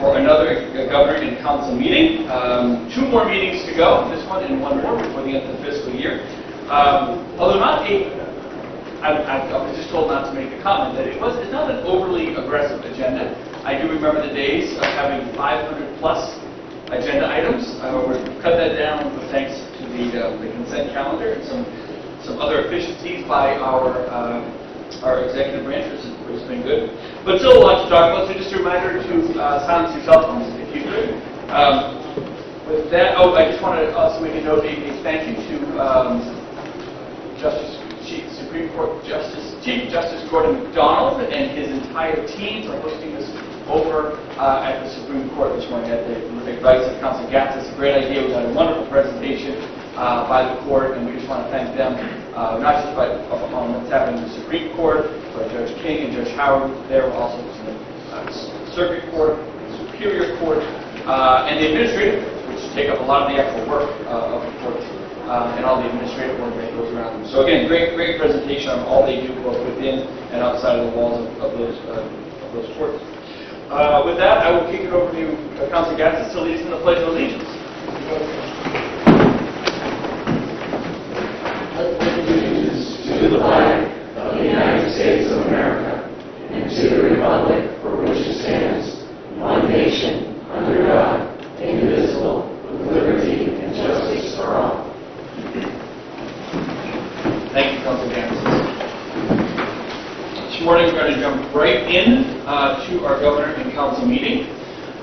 for another Governor and Council meeting. 2 more meetings to go, this one and one more before the end of the fiscal year. Although not I was just told not to make a comment that it's not an overly aggressive agenda. I do remember the days of having 500 plus agenda items. We've cut that down with thanks to the consent calendar and some other efficiencies by our executive branch, which has been good. But still a lot to talk about, so just a reminder to silence your cell phones if you could. With that, I just want to also make a note, a thank you to Supreme Court Chief Justice Gordon MacDonald and his entire team for hosting this over at the Supreme Court this morning at the advice of Councilor Gatz. It's a great idea. We had a wonderful presentation by the court, and we just want to thank them, not just on what's happening in the Supreme Court, but Judge King and Judge Howard there, also the Circuit Court, Superior Court, and the administrative courts, which take up a lot of the actual work of the courts. And all the administrative work that goes around them. So again, great presentation on all they do, both within and outside of the walls of those courts. With that, I will kick it over to Councilor Gatz to lead us in the Pledge of Allegiance. Allegiance to the flag of the United States of America and to the republic for which it stands, one nation, under God, indivisible, with liberty and justice for all. Thank you, Councilor Gatz. This morning we're going to jump right in to our Governor and Council meeting.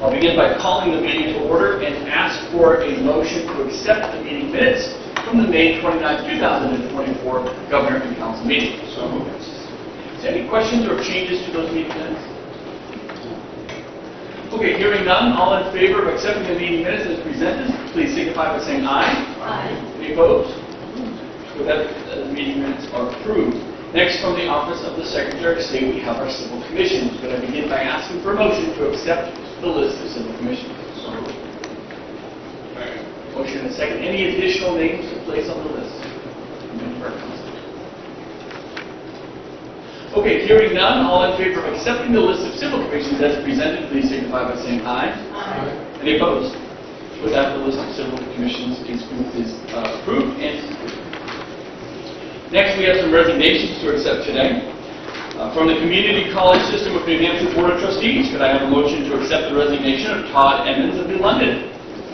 I'll begin by calling the meeting to order and ask for a motion to accept the meeting minutes from the May 29, 2024 Governor and Council meeting. So moved. Is there any questions or changes to those meeting minutes? Okay, hearing none, all in favor of accepting the meeting minutes as presented, please signify by saying aye. Aye. Any opposed? With that, the meeting minutes are approved. Next, from the Office of the Secretary of State, we have our civil commissions. But I begin by asking for a motion to accept the list of civil commissions. So moved. Motion and a second. Any additional names to place on the list? Okay, hearing none, all in favor of accepting the list of civil commissions as presented, please signify by saying aye. Aye. Any opposed? With that, the list of civil commissions is approved and approved. Next, we have some resignations to accept today. From the Community College System of New Hampshire Board of Trustees, could I have a motion to accept the resignation of Todd Emmons of New London?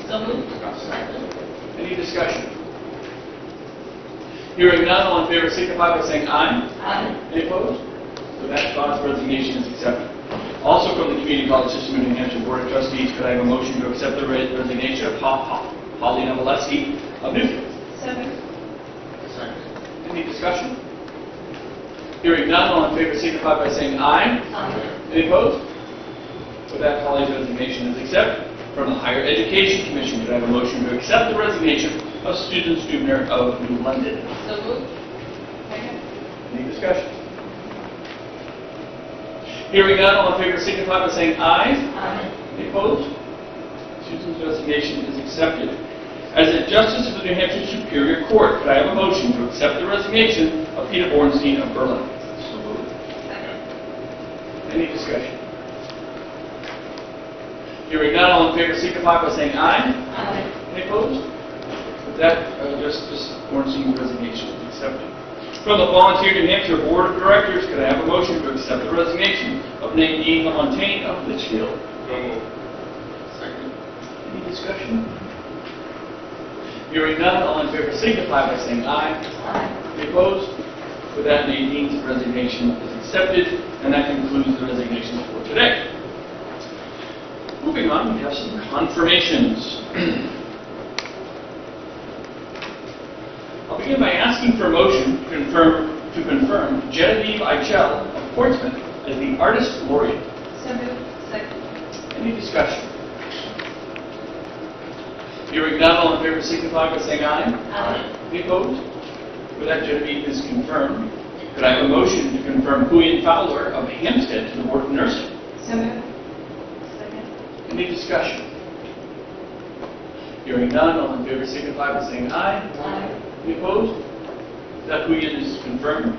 So moved. Any discussion? Hearing none, all in favor signify by saying aye. Aye. Any opposed? With that, Todd's resignation is accepted. Also from the Community College System of New Hampshire Board of Trustees, could I have a motion to accept the resignation of Holly Novoleski of Newfield? So moved. Any discussion? Hearing none, all in favor signify by saying aye. Aye. Any opposed? With that, Holly's resignation is accepted. From the Higher Education Commission, could I have a motion to accept the resignation of Susan Stubner of New London? So moved. Second. Any discussion? Hearing none, all in favor signify by saying aye. Aye. Any opposed? Susan's resignation is accepted. As a Justice of the New Hampshire Superior Court, could I have a motion to accept the resignation of Peter Bornstein of Berlin? So moved. Second. Any discussion? Hearing none, all in favor signify by saying aye. Aye. Any opposed? With that, Justice Bornstein's resignation is accepted. From the Volunteer New Hampshire Board of Directors, could I have a motion to accept the resignation of Nadine LaMontagne of Litchfield? So moved. Second. Any discussion? Hearing none, all in favor signify by saying aye. Aye. Any opposed? With that, Nadine's resignation is accepted, and that concludes the resignations for today. Moving on, we have some confirmations. I'll begin by asking for a motion to confirm Genevieve Eichel of Portsmouth as the Artist Laureate. So moved. Second. Any discussion? Hearing none, all in favor signify by saying aye. Aye. Any opposed? With that, Genevieve is confirmed. Could I have a motion to confirm Huyen Fowler of Hampstead to the Board of Nursing? So moved. Second. Any discussion? Hearing none, all in favor signify by saying aye. Aye. Any opposed? That Huyen is confirmed.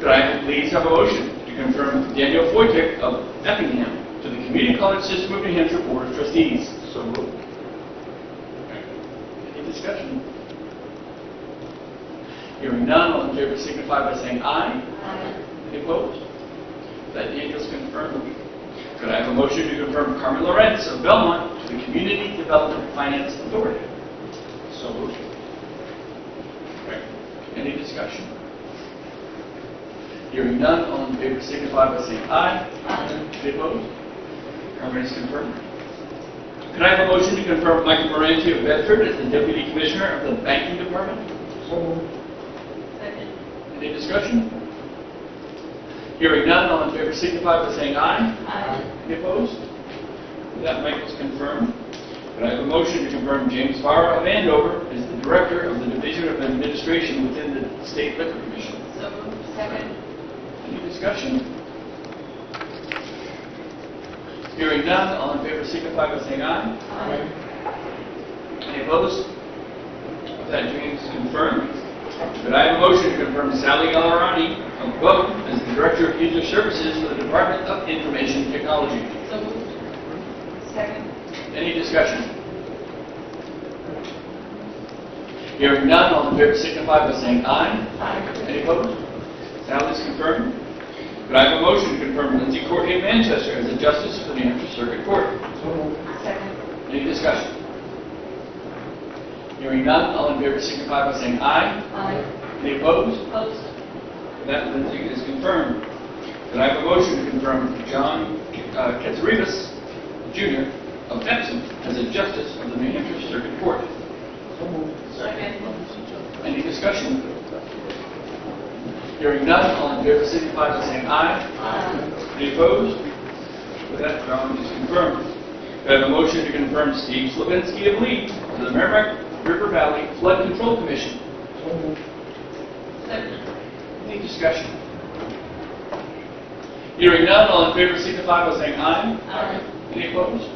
Could I please have a motion to confirm Daniel Foytik of Effingham to the Community College System of New Hampshire Board of Trustees. So moved. Any discussion? Hearing none, all in favor signify by saying aye. Aye. Any opposed? That date is confirmed. Could I have a motion to confirm Carmen Lorenz of Belmont to the Community Development Finance Authority? So moved. Any discussion? Hearing none, all in favor signify by saying aye. Aye. Any opposed? Carmen is confirmed. Could I have a motion to confirm Michael Moranti of Bedford as the Deputy Commissioner of the Banking Department? So moved. Second. Any discussion? Hearing none, all in favor signify by saying aye. Aye. Any opposed? With that, Michael's confirmed. Could I have a motion to confirm James Farrar of Andover as the Director of the Division of Administration within the State Liquor Commission? So moved. Second. Any discussion? Hearing none, all in favor signify by saying aye. Aye. Any opposed? With that, James is confirmed. Could I have a motion to confirm Sally Gallerani of Vogue as the Director of User Services for the Department of Information Technology? So moved. Second. Any discussion? Hearing none, all in favor signify by saying aye. Aye. Any opposed? Sally is confirmed. Could I have a motion to confirm Lindsay Courtney of Manchester as a Justice of the New Hampshire Circuit Court? So moved. Second. Any discussion? Hearing none, all in favor signify by saying aye. Aye. Any opposed? Opposed. That Lindsay is confirmed. Could I have a motion to confirm John Katsaribas Jr. of Epsom as a Justice of the New Hampshire Circuit Court? So moved. Second. Any discussion? Hearing none, all in favor signify by saying aye. Aye. Any opposed? With that, John is confirmed. Could I have a motion to confirm Steve Slavinsky of Lee to the Merrimack River Valley Flood Control Commission? So moved. Second. Any discussion? Hearing none, all in favor signify by saying aye. Aye. Any opposed?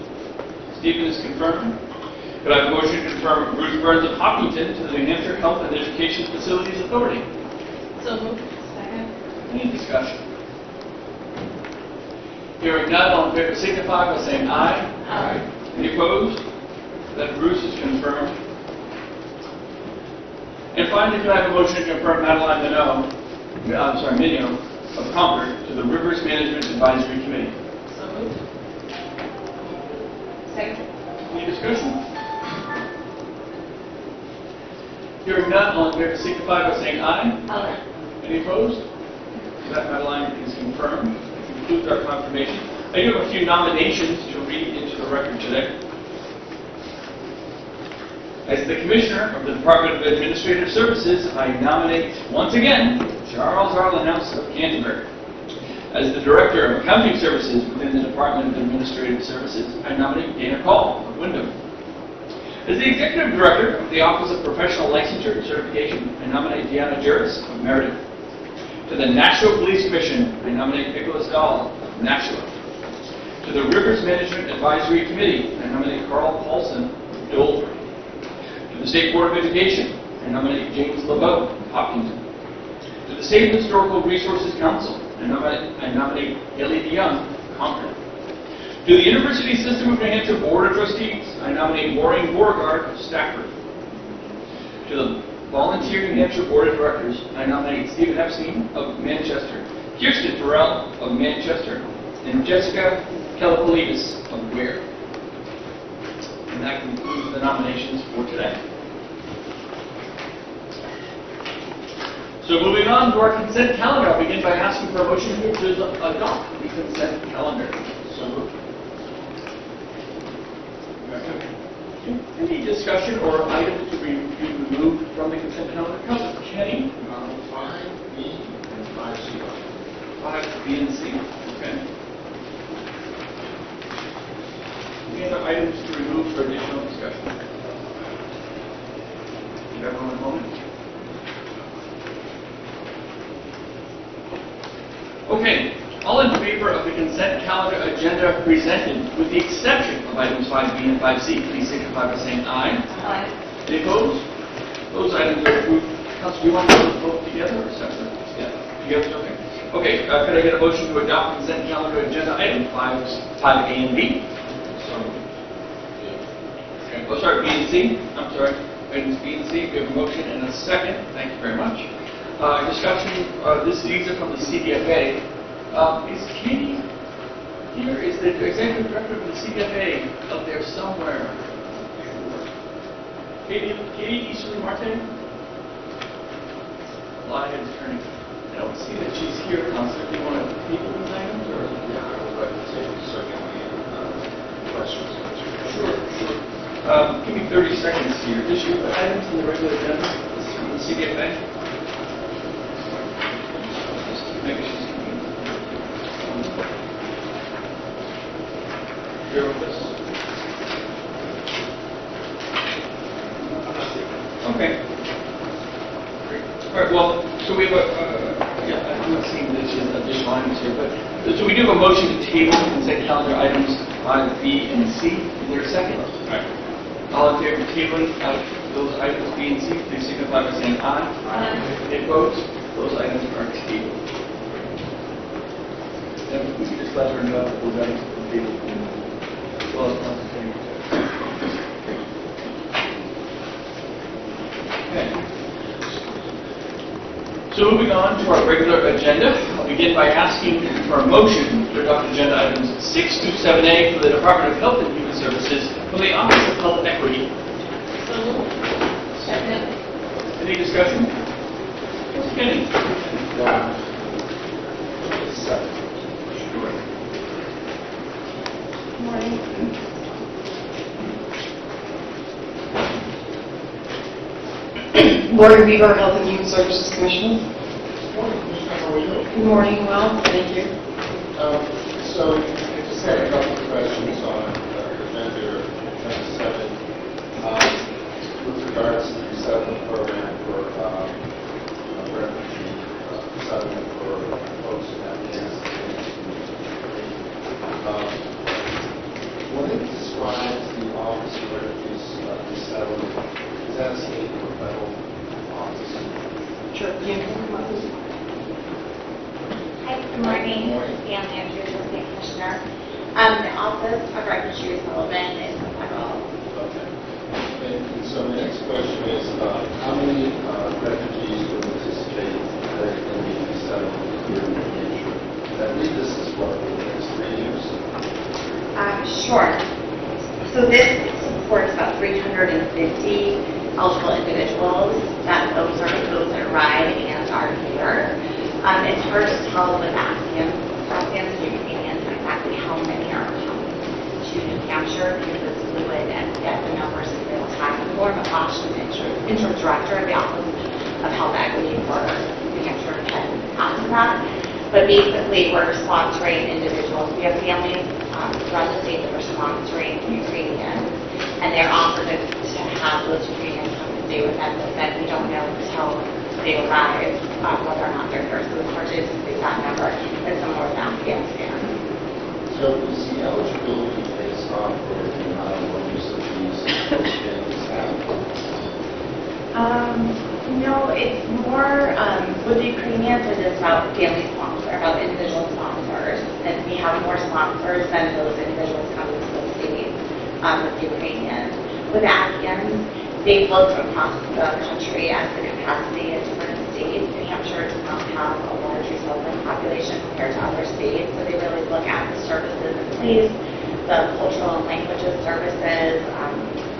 Stephen is confirmed. Could I have a motion to confirm Bruce Burns of Hopkinton to the New Hampshire Health and Education Facilities Authority? So moved. Second. Any discussion? Hearing none, all in favor signify by saying aye. Aye. Any opposed? That Bruce is confirmed. And finally, could I have a motion to confirm Madeline Minio of Concord to the Rivers Management Advisory Committee? So moved. Second. Any discussion? Hearing none, all in favor signify by saying aye. Aye. Any opposed? That Madeline is confirmed. That concludes our confirmation. I do have a few nominations to read into the record today. As the Commissioner of the Department of Administrative Services, I nominate, once again, Charles Arlenhouse of Canterbury. As the Director of Accounting Services within the Department of Administrative Services, I nominate Dana Call of Wyndham. As the Executive Director of the Office of Professional Licensure and Certification, I nominate Deanna Juris of Meredith. To the Nashua Police Commission, I nominate Nicholas Dahl of Nashua. To the Rivers Management Advisory Committee, I nominate Carl Paulson of Dover. To the State Board of Education, I nominate James LeBeau of Hopkinton. To the State Historical Resources Council, I nominate Haley DeYoung of Concord. To the University System of New Hampshire Board of Trustees, I nominate Maureen Beauregard of Stafford. To the Volunteer New Hampshire Board of Directors, I nominate Stephen Epstein of Manchester, Kirsten Farrell of Manchester, and Jessica Kellipolidis of Ware. And that concludes the nominations for today. So moving on to our consent calendar, I'll begin by asking for a motion to adopt the consent calendar. So moved. Any discussion or items to be removed from the consent calendar? Councilor Kenny, 5B and 5C. 5, B, and C. Okay. Any other items to remove for additional discussion? Give everyone a moment. Okay. All in favor of the consent calendar agenda presented, with the exception of items 5B and 5C, please signify by saying aye. Aye. Any opposed? Those items are approved. Council, do you want to vote together or separate? Yeah. Together, okay. Okay, could I get a motion to adopt consent calendar agenda item 5A and B? Okay, oh, sorry, B and C. I'm sorry. Items B and C. We have a motion and a second. Thank you very much. Discussion. These are from the CDFA. Is Katie here? Is the executive director of the CDFA up there somewhere? Katie Easterly Martin? A lot of heads turning. I don't see that she's here, Counselor. Do you want to table these items, or? Yeah, I would like to take certainly questions. Sure. Give me 30 seconds here. Does she have items in the regular agenda? This is from the CDFA? Maybe she's here with us. Okay. Great. All right, well, so we have I'm not seeing that she has additional items here, but, so we do have a motion to table the consent calendar items 5B and C. Is there a second? All in favor of tabling those items B and C, please signify by saying aye. Aye. Any opposed? Those items are tabled. And we can just let her know that those items are tabled. As well as Council Kenny. Okay. So moving on to our regular agenda, I'll begin by asking for a motion to adopt agenda items 6 through 7A for the Department of Health and Human Services from the Office of Health Equity. So moved. Second. Any discussion? Mr. Kenny? Good morning. Lori Weaver, Health and Human Services Commissioner. Morning, Commissioner, how are you? Good morning, well, thank you. So, I just had a couple of questions on agenda 7, with regards to the settlement program for refugee settlement for folks in Afghanistan. When it describes the Office of Refugees Resettlement, is that a state or federal office? Sure. Hi, good morning. Pam Andrews, Assistant Commissioner. The Office of Refugee Resettlement is federal. Okay. And so the next question is, how many refugees will participate in the resettlement here in New Hampshire? I believe this is what, for the next 3 years? Sure. So this supports about 350 eligible individuals. Those that arrive and are here. It's hard to tell with Afghans and Ukrainians exactly how many are coming to New Hampshire because it's fluid and get the numbers in real time. Lauren McCosh, the interim director of the Office of Health Equity for New Hampshire, can answer that. But basically, we're sponsoring individuals. We have families throughout the state that we're sponsoring Ukrainians, and they're offered to have those Ukrainians come and stay with them, but then we don't know until they arrive whether or not they're here. So it's hard to say that number. It's similar to Afghanistan. So is the eligibility based on the amount of use of these families have? No, it's more with the Ukrainians. It is about family sponsor, about individual sponsors, and we have more sponsors than those individuals coming to the state with the Ukrainians. With Afghans, they look across the country at the capacity in different states. New Hampshire does not have a large resettlement population compared to other states, so they really look at the services in place, the cultural and languages services,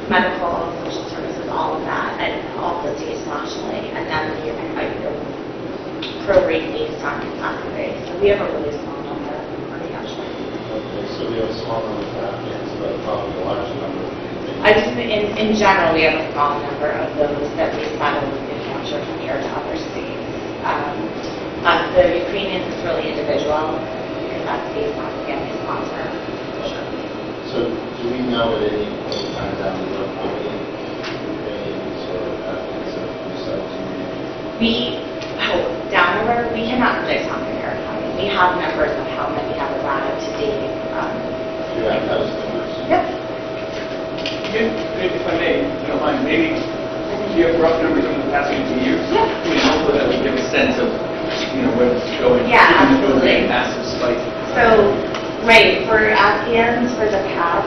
medical, social services, all of that, and all the states nationally, and then we prorate based on capacity. So we have a really small number for New Hampshire. Okay, so we have a small number of Afghans, but probably a large number of I just, in general, we have a small number of those that we settle in New Hampshire compared to other states. The Ukrainians is really individual, because that's based on family sponsor. So do we know at any point in time down the road how many Ukrainians or Afghans have resettled in New Hampshire? Down the road, we cannot predict how many are coming. We have numbers of how many have arrived to date. Do you have those numbers? Yep. If I may, if you don't mind, maybe do you have rough numbers over the past few years? Yeah. I mean, hopefully that will give a sense of where this is going. Yeah, Given the absolutely. Massive spike. So, right, for Afghans for the past,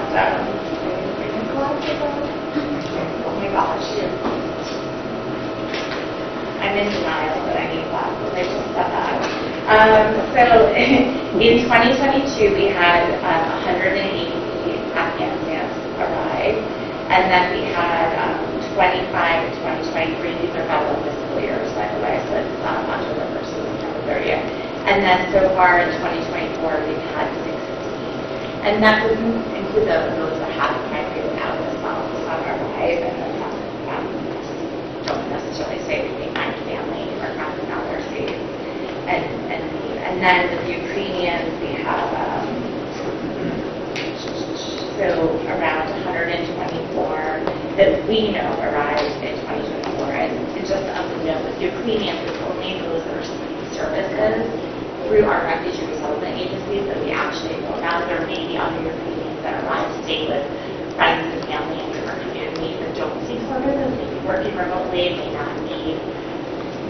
oh my gosh, I'm in denial, but I need glasses, I just said that. So, in 2022, we had 180 Afghanistans arrive, and then we had 25 in 2023, these are fellow fiscal years, by the way, so it's October 1st to September 30th. And then so far in 2024, we've had 16. And that doesn't include those that haven't migrated out as well, some arrive and then don't necessarily say that they find family or friends in other states. And then with Ukrainians, we have so around 124 that we know arrived in 2024. And just of the note, with Ukrainians, it's only those that are seeking services through our refugee resettlement agencies that we actually know about. There may be other Ukrainians that arrive to stay with friends and family in different communities that don't seek services, maybe working remotely, may not need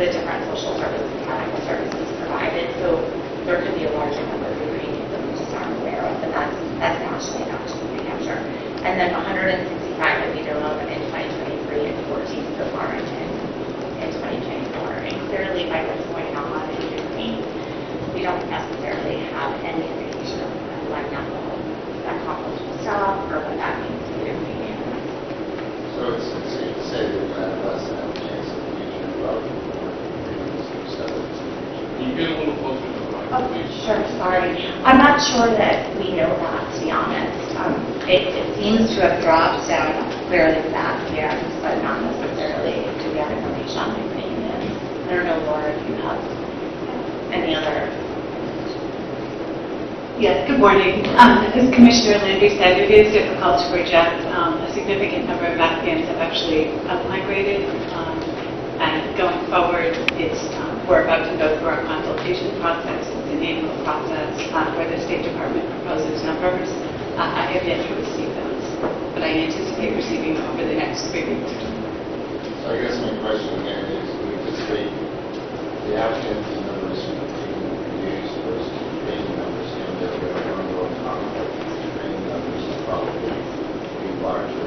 the different social services and medical services provided. So there could be a larger number of Ukrainians that we just aren't aware of, but that's nationally, not just in New Hampshire. And then 165 that we know of in 2023 and 14 so far in 2024. And clearly by what's going on in Ukraine, we don't necessarily have any indication of when that conflict will stop or what that means to the Ukrainians. So it's safe to say that we're at less than a chance of the future of Can you get a little closer to the mic, Oh, please? sure, sorry. I'm not sure that we know that, to be honest. It seems to have dropped down clearly with Afghans, but not necessarily do we have information on Ukrainians. I don't know, Laura, if you have any other. Yes, good morning. As Commissioner Landry said, it is difficult to project. A significant number of Afghans have actually migrated, and going forward, we're about to go through our consultation process. It's an annual process where the State Department proposes numbers. I have yet to receive those, but I anticipate receiving them over the next 3 weeks. So I guess my question again is, we anticipate the Afghan numbers being reduced versus Ukrainian numbers, and that we're going to go on conflict, Ukrainian numbers will probably be larger.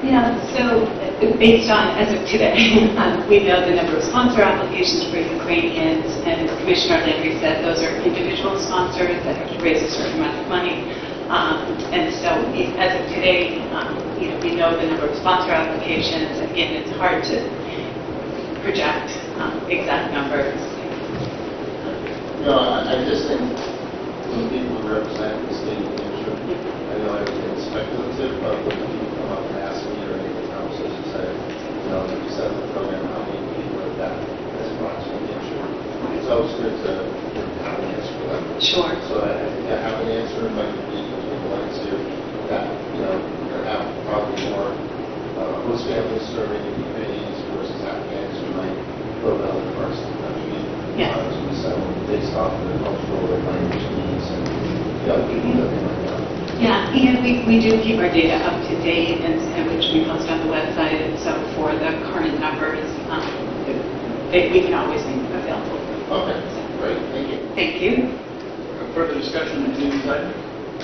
Yeah, so based on, as of today, we know the number of sponsor applications for Ukrainians, and as Commissioner Landry said, those are individual sponsors that have to raise a certain amount of money. And so as of today, we know the number of sponsor applications. Again, it's hard to project exact numbers. No, I just think when people represent the state of New Hampshire, I know everything's speculative, but when people come up and ask me or any of the conversations say, if you set up a program, how many people are that as brought to New Hampshire? It's always good to have an answer for them. Sure. So I think I have an answer, but between the lines here, that, we're going to have probably more host families serving Ukrainians versus Afghans who might go to other parts of the country. Yes. To be settled based off of their cultural or language needs and the other people that they might know. Yeah, and we do keep our data up to date, and which we post on the website, and so for the current numbers, we can always make them available. Okay, great, thank you. Thank you. Further discussion on these items?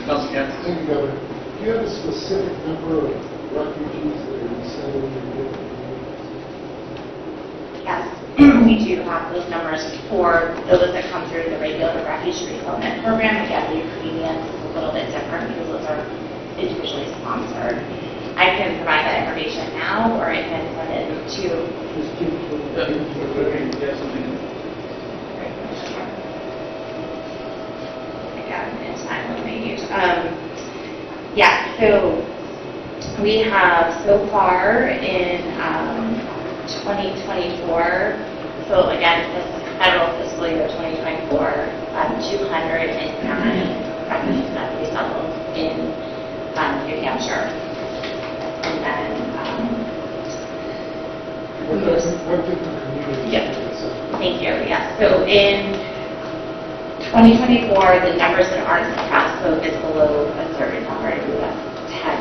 Councilor Gatsby? Thank you, Governor. Do you have a specific number of refugees that are resettled in different communities? Yes, we do have those numbers for those that come through the regular refugee resettlement program. Again, the Ukrainians is a little bit different because those are individually sponsored. I can provide that information now, or I can send it to. Just keep Get something. Again, in time with my age. Yeah, so we have so far in 2024, so again, this is federal fiscal year 2024, 209 refugees that we settled in New Hampshire. And then, What different communities? Yeah. thank you, yes. So in 2024, the numbers that aren't suppressed, so if it's below a certain number, I believe that's 10,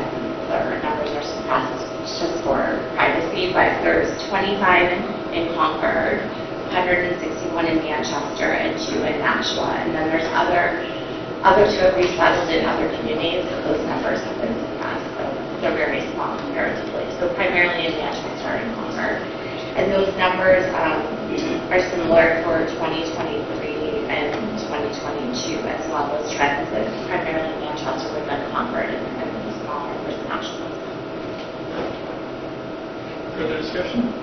the numbers are suppressed just for privacy, but there's 25 in Concord, 161 in Manchester and 2 in Nashua. And then there's others who have resettled in other communities, and those numbers have been suppressed. So they're very small comparatively. So primarily in Manchester and Homer. And those numbers are similar for 2023 and 2022, as well as transit, primarily in Manchester with then Concord and small numbers in Nashua. Further discussion?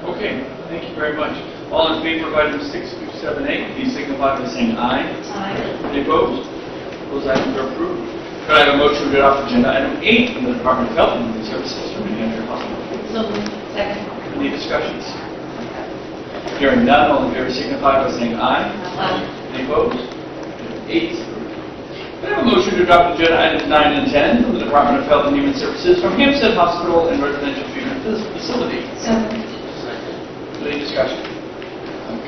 Okay, thank you very much. All in favor of items 6 through 7A, please signify by saying aye. Aye. Any opposed? Those items are approved. Could I have a motion to adopt agenda item 8 from the Department of Health and Human Services from New Hampshire Hospital? So moved. Second. Any discussions? Hearing none, all in favor signify by saying aye. Aye. Any opposed? 8 is approved. Could I have a motion to adopt agenda items 9 and 10 from the Department of Health and Human Services from Hampstead Hospital and Residential Treatment Facility? So moved. Any discussion?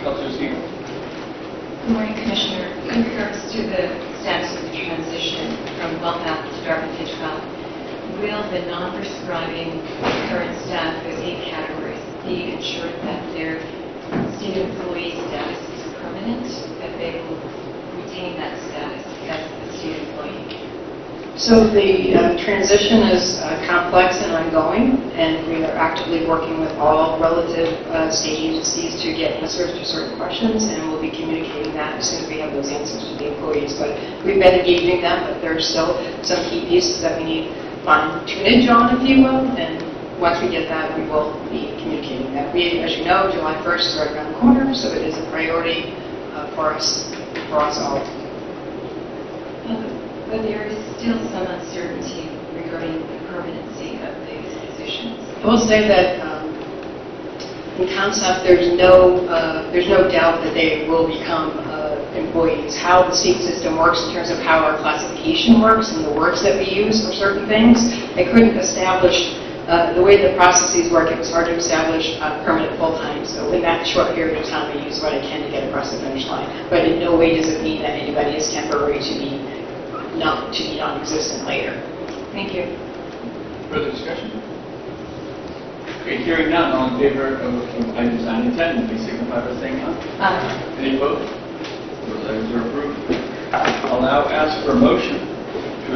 Councilor Stevens. Good morning, Commissioner. In regards to the status of the transition from WellPath to Dartmouth-Hitchcock, will the non-prescribing current staff with 8 categories be ensured that their state employee status is permanent, that they will retain that status as a state employee? So the transition is complex and ongoing, and we are actively working with all relative state agencies to get answers to certain questions, and we'll be communicating that as soon as we have those answers to the employees. But we've been engaging them, but there's still some key pieces that we need fine-tunage on, if you will, and once we get that, we will be communicating that. We, as you know, July 1st is right around the corner, so it is a priority for us all. But there is still some uncertainty regarding the permanency of these positions. I will say that in concept, there's no doubt that they will become employees. How the state system works in terms of how our classification works and the words that we use for certain things, I couldn't establish the way the processes work. It was hard to establish permanent full-time. So in that short period of time, I use what I can to get across the finish line. But in no way does it mean that anybody is temporary to be non-existent later. Thank you. Further discussion? Okay, hearing none, all in favor of items 9 and 10, please signify by saying aye. Any opposed? Those items are approved. I'll now ask for a motion to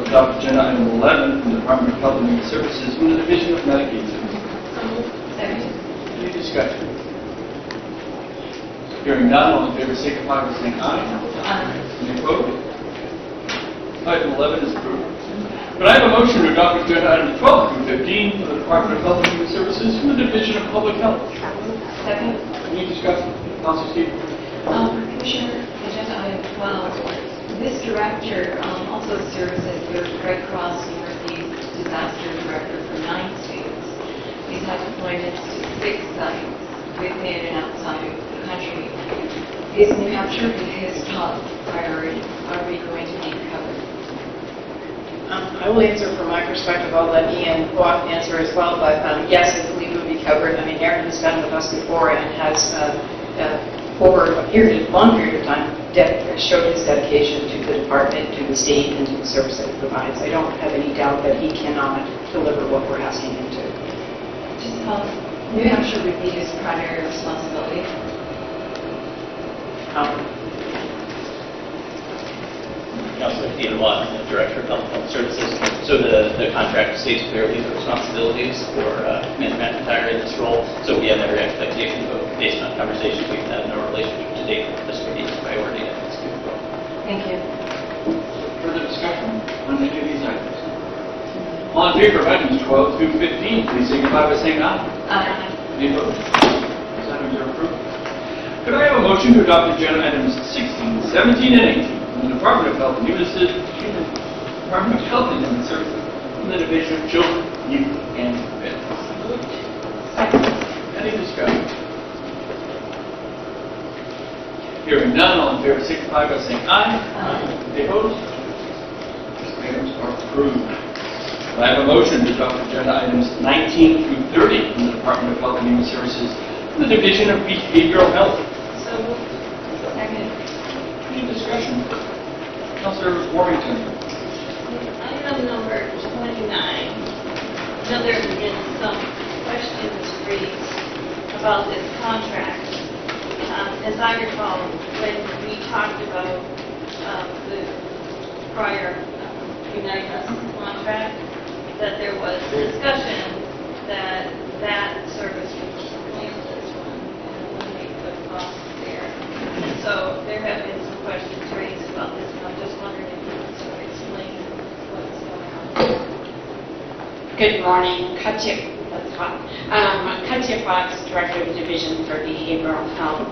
adopt agenda item 11 from the Department of Health and Human Services from the Division of Medicaid Services. Second. Any discussion? Hearing none, all in favor signify by saying aye. Any opposed? Item 11 is approved. Could I have a motion to adopt agenda items 12 through 15 for the Department of Health and Human Services from the Division of Public Health? Second. Any discussion? Councilor Stevens. Commissioner, agenda item 12. This director also serves as the Red Cross Northeast Disaster Director for 9 states. He's had deployments to 6 sites within and outside of the country. Is New Hampshire his top priority? Are we going to be covered? I will answer from my perspective. I'll let Ian answer as well. But yes, I believe it would be covered. I mean, Aaron has been with us before and has, over a long period of time, showed his dedication to the department, to the state, and to the service that it provides. I don't have any doubt that he cannot deliver what we're asking him to. Just New Hampshire would be his primary responsibility. Councilor Ian Watt, Director of Health and Health Services. So the contract states clearly the responsibilities for Commander McIntyre in this role. So we have every expectation, but based on conversations we've had in our relationship to date, this would be his priority and it's good role. Thank you. Further discussion on any of these items? All in favor of items 12 through 15, please signify by saying aye. Any opposed? Those items are approved. Could I have a motion to adopt agenda items 16, 17, and 18 from the Department of Health and Human Services, Department of Health and Human Services, from the Division of Children, Youth, and Families? Any discussion? Hearing none, all in favor signify by saying aye. Any opposed? These items are approved. I have a motion to adopt agenda items 19 through 30 from the Department of Health and Human Services, from the Division of Behavioral Health. So second. Any discussion? Councilor Warrington. Item number 29. Now, there have been some questions raised about this contract. As I recall, when we talked about the prior Unite Us contract, that there was discussion that that service would replace this one and eliminate the cost there. So there have been some questions raised about this, and I'm just wondering if you could sort of explain what's going on. Good morning, Katya Fox, Director of Division for Behavioral Health.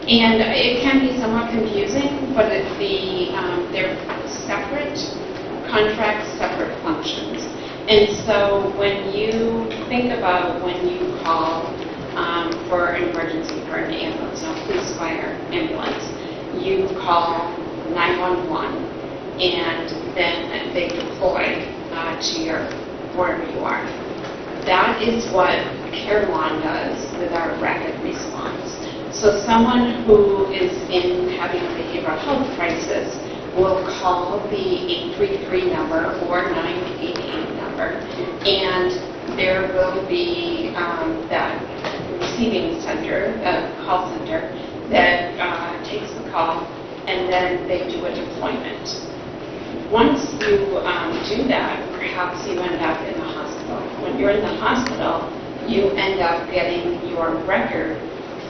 And it can be somewhat confusing, but they're separate contracts, separate functions. And so when you think about when you call for an emergency, for an ambulance, a police fire ambulance, you call 911 and then they deploy to your wherever you are. That is what CareLawn does with our rapid response. So someone who is having a behavioral health crisis will call the 833 number or 988 number, and there will be that receiving center, call center, that takes the call, and then they do a deployment. Once you do that, perhaps you end up in the hospital. When you're in the hospital, you end up getting your record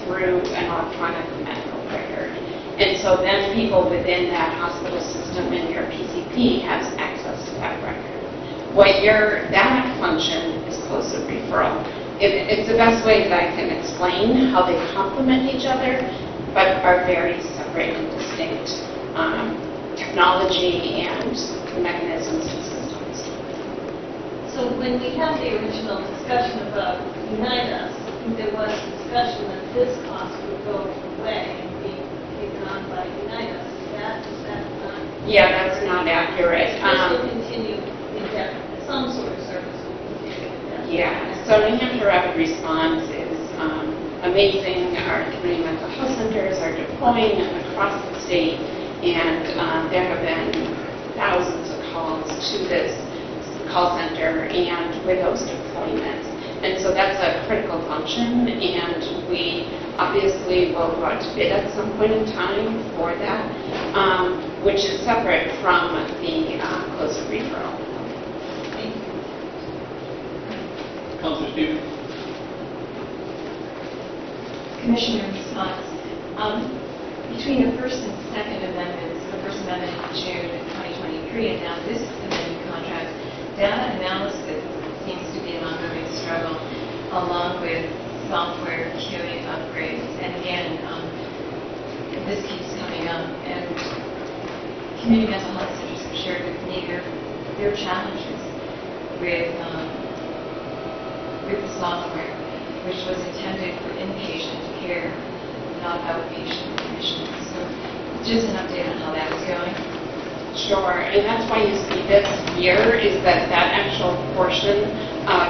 through an electronic medical record. And so then people within that hospital system and your PCP has access to that record. That function is closed loop referral. It's the best way that I can explain how they complement each other, but are very separate and distinct technology and mechanisms and systems. So when we had the original discussion about Unite Us, I think there was discussion that this cost would go away and be taken on by Unite Us. Is that not? Yeah, that's not accurate. This will continue indefinitely. Some sort of service will continue indefinitely. Yeah, so New Hampshire Rapid Response is amazing. Our community mental health centers are deploying across the state, and there have been thousands of calls to this call center and with those deployments. And so that's a critical function, and we obviously will go out to bid at some point in time for that, which is separate from the closed loop referral. Thank you. Councilor Stevens? Commissioner response. Between the First and Second Amendments, the First Amendment in June 2023 and now this amendment contract, data analysis seems to be an ongoing struggle, along with software queuing upgrades. And again, this keeps coming up, and community mental health centers have shared with me their challenges with the software, which was intended for inpatient care, not outpatient admissions. So just an update on how that is going. Sure, and that's why you see this year is that actual portion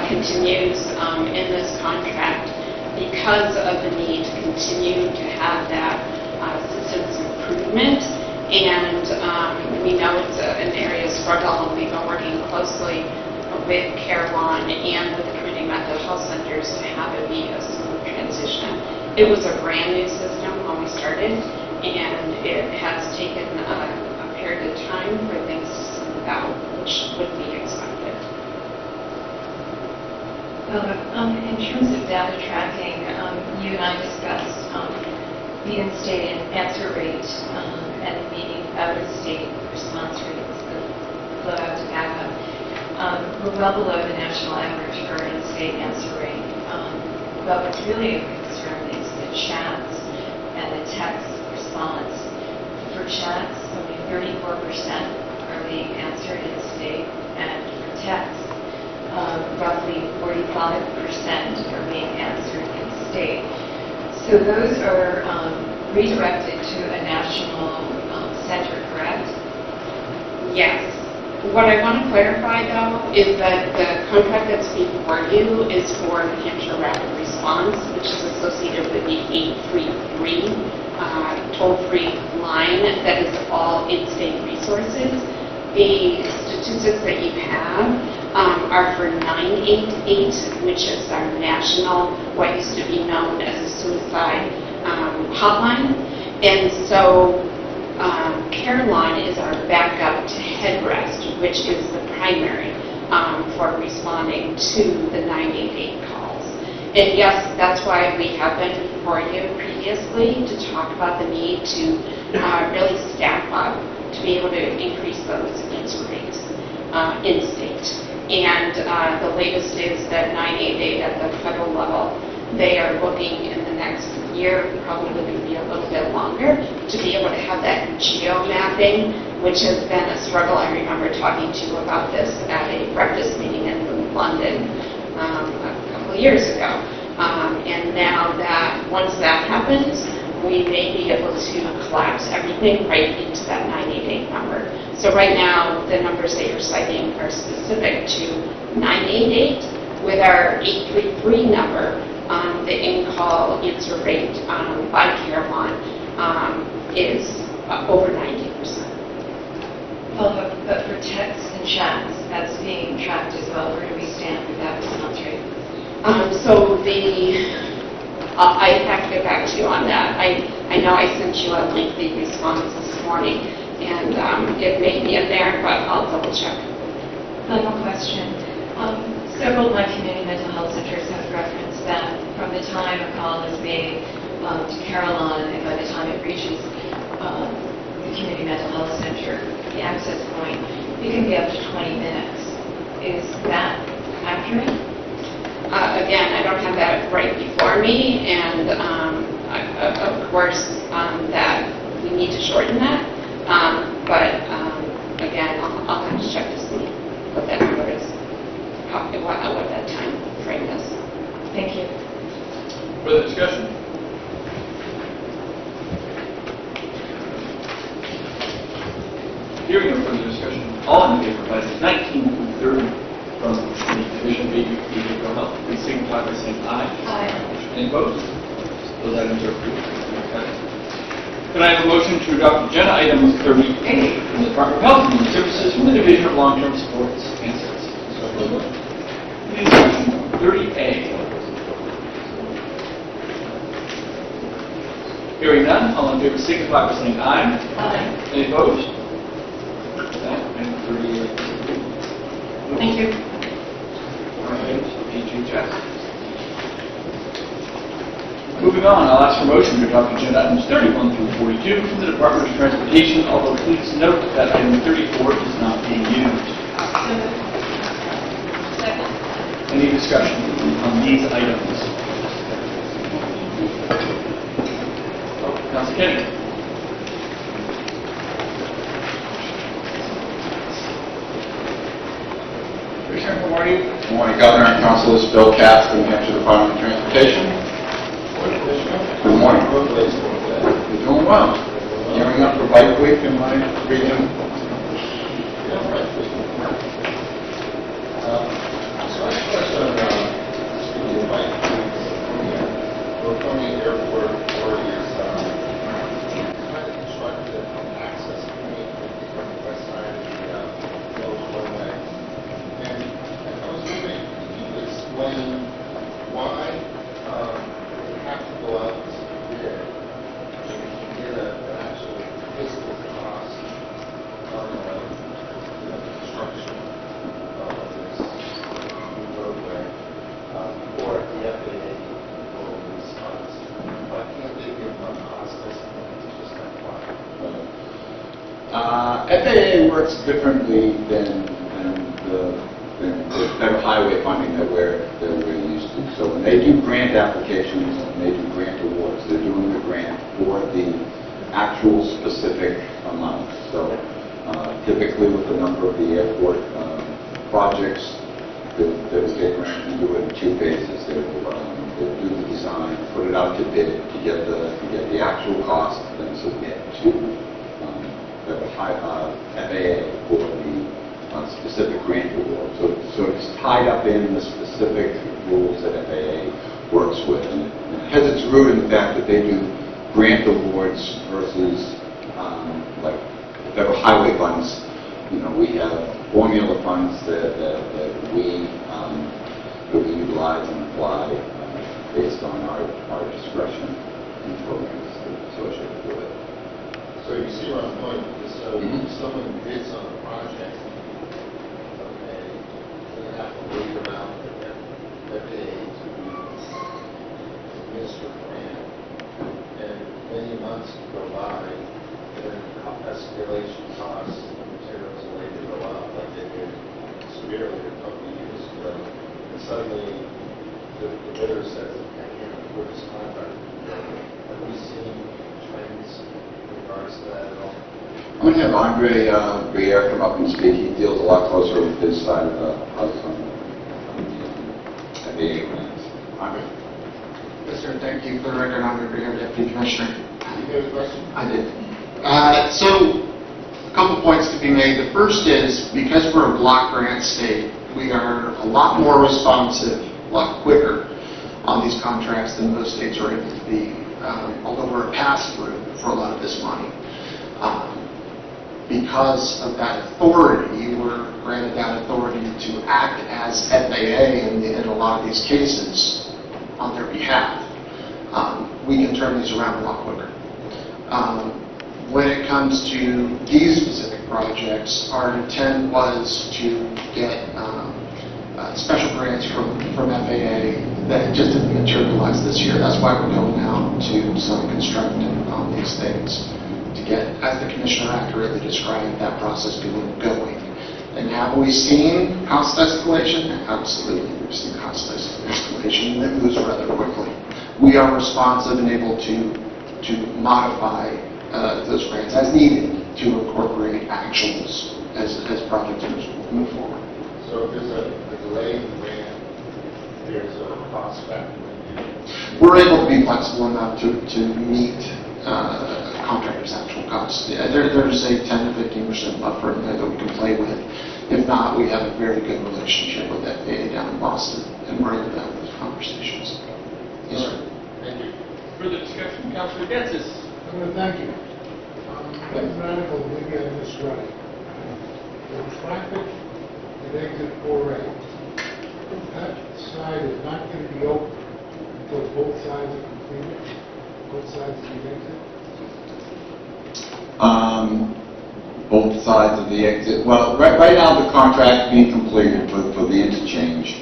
continues in this contract because of the need to continue to have that systems improvement. And we know it's an area of struggle, and we've been working closely with CareLawn and with the community mental health centers to have it be a smooth transition. It was a brand new system when we started, and it has taken a period of time for things to smooth out, which would be expected. In terms of data tracking, you and I discussed the in-state answer rate and the out-of-state response rates, the flow out to backup. We're well below the national average for in-state answer rate. But what's really a concern is the chats and the text response. For chats, only 34% are being answered in-state, and for text, roughly 45% are being answered in-state. So those are redirected to a national center, correct? Yes. What I want to clarify, though, is that the contract that's before you is for New Hampshire Rapid Response, which is associated with the 833 toll-free line that is all in-state resources. the statistics that you have are for 988, which is our national, what used to be known as a suicide hotline. And so Caroline is our backup to Headrest, which is the primary for responding to the 988 calls. And yes, that's why we have been before you previously to talk about the need to really staff up to be able to increase those answer rates in state. And the latest is that 988 at the federal level, they are looking in the next year, probably going to be a little bit longer, to be able to have that geo mapping, which has been a struggle. I remember talking to you about this at a breakfast meeting in London a couple of years ago. And now that, once that happens, we may be able to collapse everything right into that 988 number. So right now, the numbers that you're citing are specific to 988. With our 833 number, the in-call answer rate by Caroline is over 90%. But for texts and chats, that's being tracked as well. Where do we stand with that response rate? So I have to get back to you on that. I know I sent you a lengthy response this morning, and it may be in there, but I'll double check. Final question. Several of my community mental health centers have referenced that from the time a call is made to Caroline and by the time it reaches the community mental health center, the access point, it can be up to 20 minutes. Is that accurate? Again, I don't have that right before me, and of course that we need to shorten that. But again, I'll have to check to see what that number is, what that time frame is. Thank you. Further discussion? Hearing no further discussion, all in favor of items 19 through 30 from the Division of Behavioral Health, please signify by saying aye. Aye. Any opposed? Those items are approved. Okay. Can I have a motion to adopt agenda item 30A from the Department of Health and Human Services from the Division of Long-Term Supports and Services? Please, motion 30A. Hearing none, all in favor signify by saying aye. Aye. Any opposed? That item 30A is approved. Thank you. Moving on, I'll ask for motion to adopt agenda items 31 through 42 from the Department of Transportation, although please note that item 34 is not being used. Second. Any discussion on these items? Councilor Kennedy. Commissioner, good morning. Good morning, Governor and Councilors. Bill Katz, the New Hampshire Department of Transportation. Good morning. You're doing well. Gearing up for Bike Week in my region. So I have a question on speaking of bike weeks. Laconia Airport Authority is trying to construct an access point from the west side of the Village Runway. And I was wondering if you could explain why you have to go out to bid and you get an actual physical cost on the construction of this new roadway for the FAA will response. Why can't they give one cost estimate? It's just like why? FAA works differently than the federal highway funding that we're used to. So when they do grant applications and they do grant awards, they're doing the grant for the actual specific amount. So typically with a number of the airport projects, they will get grant and do it in two phases. They'll do the design, put it out to bid to get the actual cost, then submit to the FAA for the specific grant award. So it's tied up in the specific rules that FAA works with. And it has its root in the fact that they do grant awards versus like the federal highway funds we have formula funds that we utilize and apply based on our discretion in programs associated with it. So you see where I'm going with this. So if someone bids on a project, okay, they have to wait around for that day to administer the grant. And many months go by, and then escalation costs of materials and labor go up like they did severely a couple of years ago. And suddenly the bidder says, I can't afford this contract. Have we seen trends in regards to that at all? I'm going to have Andre Briere come up and speak. He deals a lot closer with his side of the house on the FAA grants. Andre? Yes, sir. Thank you. For the record, Andre Briere, Deputy Commissioner. You have a question? I did. So, a couple points to be made. The first is, because we're a block grant state, we are a lot more responsive, a lot quicker on these contracts than most states are able to be, although we're a pass-through for a lot of this money. Because of that authority, we're granted that authority to act as FAA in a lot of these cases on their behalf. We can turn these around a lot quicker. When it comes to these specific projects, our intent was to get special grants from FAA that just didn't materialize this year. That's why we're going out to some construction on these things to get, as the Commissioner accurately described, that process going. And have we seen cost escalation? Absolutely, we've seen cost escalation that moves rather quickly. We are responsive and able to modify those grants as needed to incorporate actuals as projects move forward. So if there's a delay in the grant, there's a cost factor. We're able to be flexible enough to meet contractors' actual costs. Yeah, there's a 10 to 15% buffer in there that we can play with. If not, we have a very good relationship with FAA down in Boston, and we're able to have those conversations. Yes, sir. Thank you. Further discussion, Councilor Getzis. I want to thank you. Mathematical, maybe I missed right. The traffic at exit 4A, that side is not going to be open until both sides are completed, both sides of the exit? Both sides of the exit. Well, right now the contract being completed for the interchange.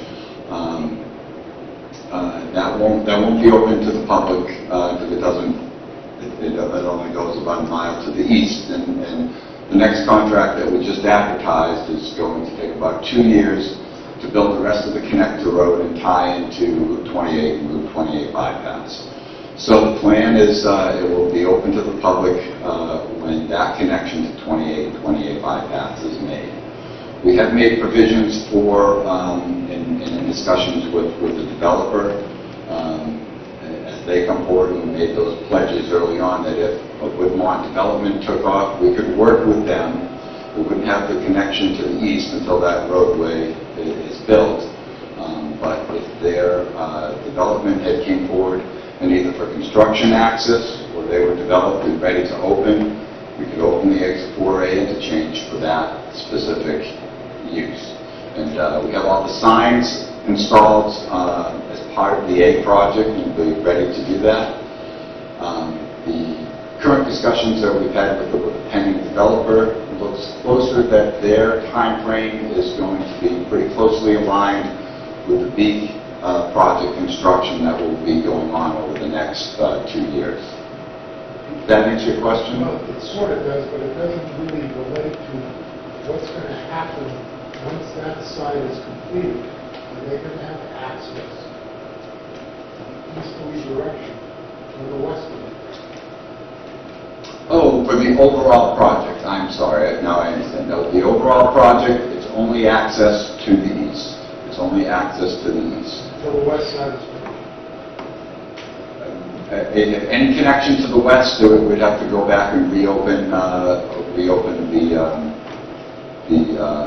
That won't be open to the public because it only goes about a mile to the east. And the next contract that we just advertised is going to take about 2 years to build the rest of the connector road and tie into Route 28 and Route 28 bypass. So the plan is it will be open to the public when that connection to 28 and 28 bypass is made. We have made provisions for, in discussions with the developer, as they come forward, and we made those pledges early on that if Woodmont development took off, we could work with them. We wouldn't have the connection to the east until that roadway is built. But if their development head came forward, and either for construction access, or they were developed and ready to open, we could open the exit 4A interchange for that specific use. And we have all the signs installed as part of the A project, and we'll be ready to do that. The current discussions that we've had with the pending developer looks closer that their time frame is going to be pretty closely aligned with the Beek project construction that will be going on over the next 2 years. Does that answer your question? Well, it sort of does, but it doesn't really relate to what's going to happen once that site is completed. Are they going to have access easterly direction or the westerly? Oh, for the overall project, I'm sorry, now I understand. No, the overall project, it's only access to the east. It's only access to the east. So the west side is finished. If any connection to the west, we'd have to go back and reopen the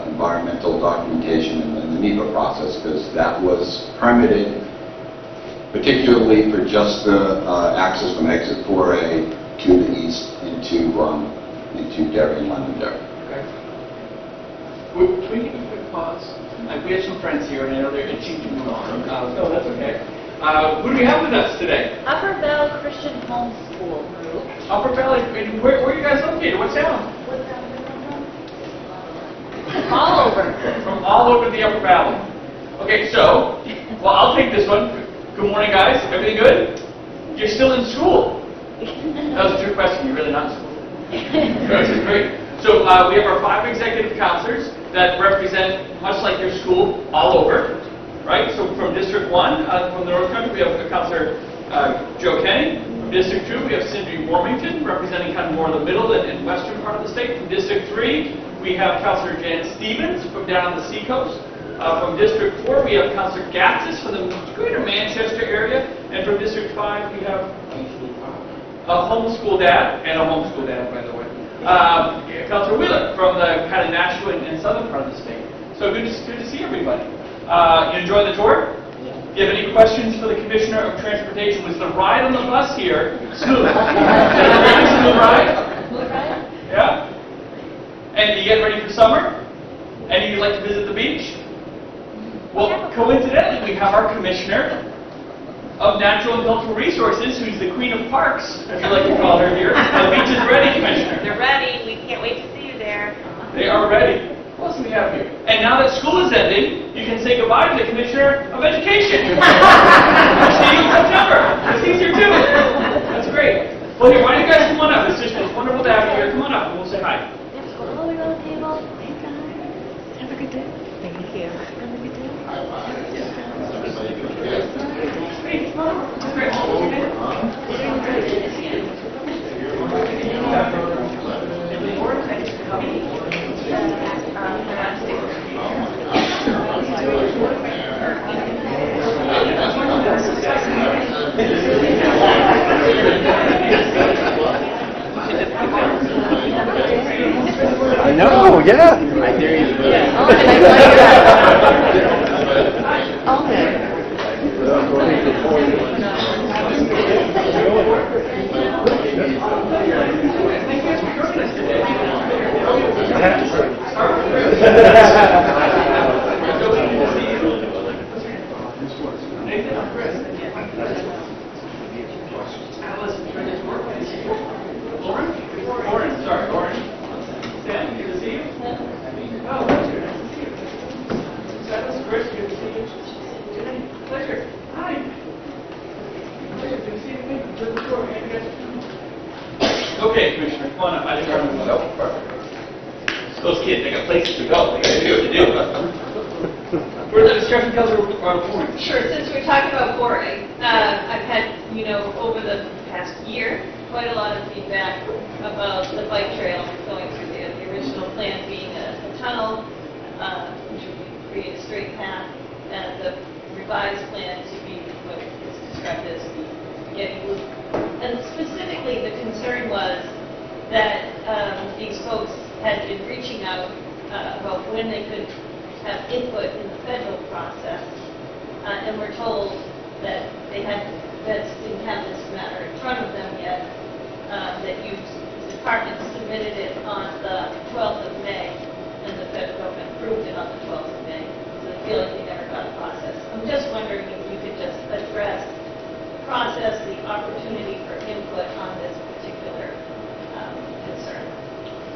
environmental documentation and the NEPA process, because that was permitted particularly for just the access from exit 4A to the east into Derry and Londonderry. Okay. Can we give a quick pause? We have some friends here, and I know they're itching to move on. No, that's okay. Who do we have with us today? Upper Bell Christian Homeschool Group. Upper Valley. Where are you guys located? What town? All over. From all over the Upper Valley. Okay, so, well, I'll take this one. Good morning, guys. Everything good? You're still in school. That was a trick question. You're really not in school. This is great. So we have our 5 executive counselors that represent, much like your school, all over, right? So from District 1, from the North Country, we have Counselor Joe Kenny. From District 2, we have Cindy Warmington, representing kind of more of the middle and western part of the state. From District 3, we have Counselor Jan Stevens from down on the seacoast. From District 4, we have Counselor Gatsis from the greater Manchester area. And from District 5, we have a homeschool dad, and a homeschool dad, by the way. Counselor Wheeler from the kind of Nashua and southern part of the state. So good to see everybody. You enjoy the tour? Do you have any questions for the Commissioner of Transportation? Was the ride on the bus here smooth? Smooth ride? Yeah? And you get ready for summer? And you'd like to visit the beach? Well, coincidentally, we have our Commissioner of Natural and Cultural Resources, who's the Queen of Parks, as we like to call her here. The beach is ready, Commissioner. They're ready. We can't wait to see you there. They are ready. What else do we have here? And now that school is ending, you can say goodbye to the Commissioner of Education. We'll see you in September. It's easier too. That's great. Well, here, why don't you guys come on up? It's wonderful to have you here. Come on up and we'll say hi. All the way around the table. Thanks, guys. Have a good day. Thank you. Have a good day. Hey, come on up. That's great. I know, yeah. Lauren. Sam, good to see you. Oh, that's good. Nice to see you. That was Chris, good to see you. Pleasure. Hi. Pleasure, good to see you. Good to tour. Okay, Commissioner, come on up. I didn't remember. No, perfect. Those kids, they got places to go. They got to do what to do. Further discussion, Councilor Warren. Sure. Since we're talking about 4A, I've had, over the past year, quite a lot of feedback about the bike trail going through there. The original plan being a tunnel, which would create a straight path, and the revised plan to be what is described as the spaghetti loop. And specifically, the concern was that these folks had been reaching out about when they could have input in the federal process, and we're told that they didn't have this matter in front of them yet, that the department submitted it on the 12th of May, and the federal government approved it on the 12th of May, so they feel like they never got a process. I'm just wondering if you could just address the process, the opportunity for input on this particular concern.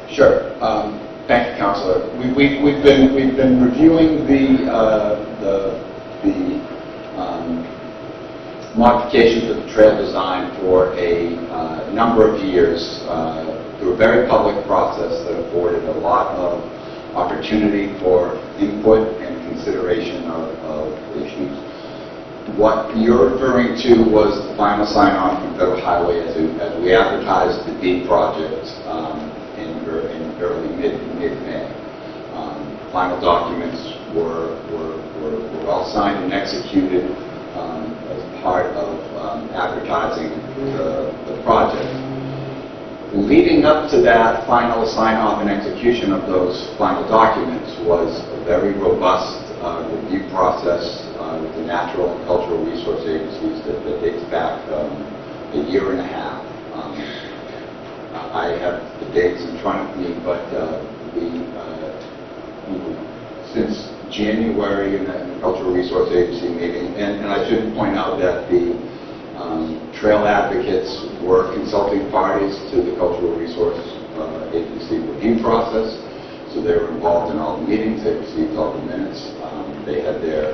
Sure. Thank you, Councilor. We've been reviewing the modifications of the trail design for a number of years through a very public process that afforded a lot of opportunity for input and consideration of issues. What you're referring to was the final sign-off from Federal Highway as we advertised the B project in early mid-May. Final documents were all signed and executed as part of advertising the project. Leading up to that final sign-off and execution of those final documents was a very robust review process with the Natural and Cultural Resource Agencies that dates back a year and a half. I have the dates in front of me, but we were January in the Cultural Resource Agency meeting, and I should point out that the trail advocates were consulting parties to the Cultural Resource Agency review process, so they were involved in all the meetings, they received all the minutes, they had their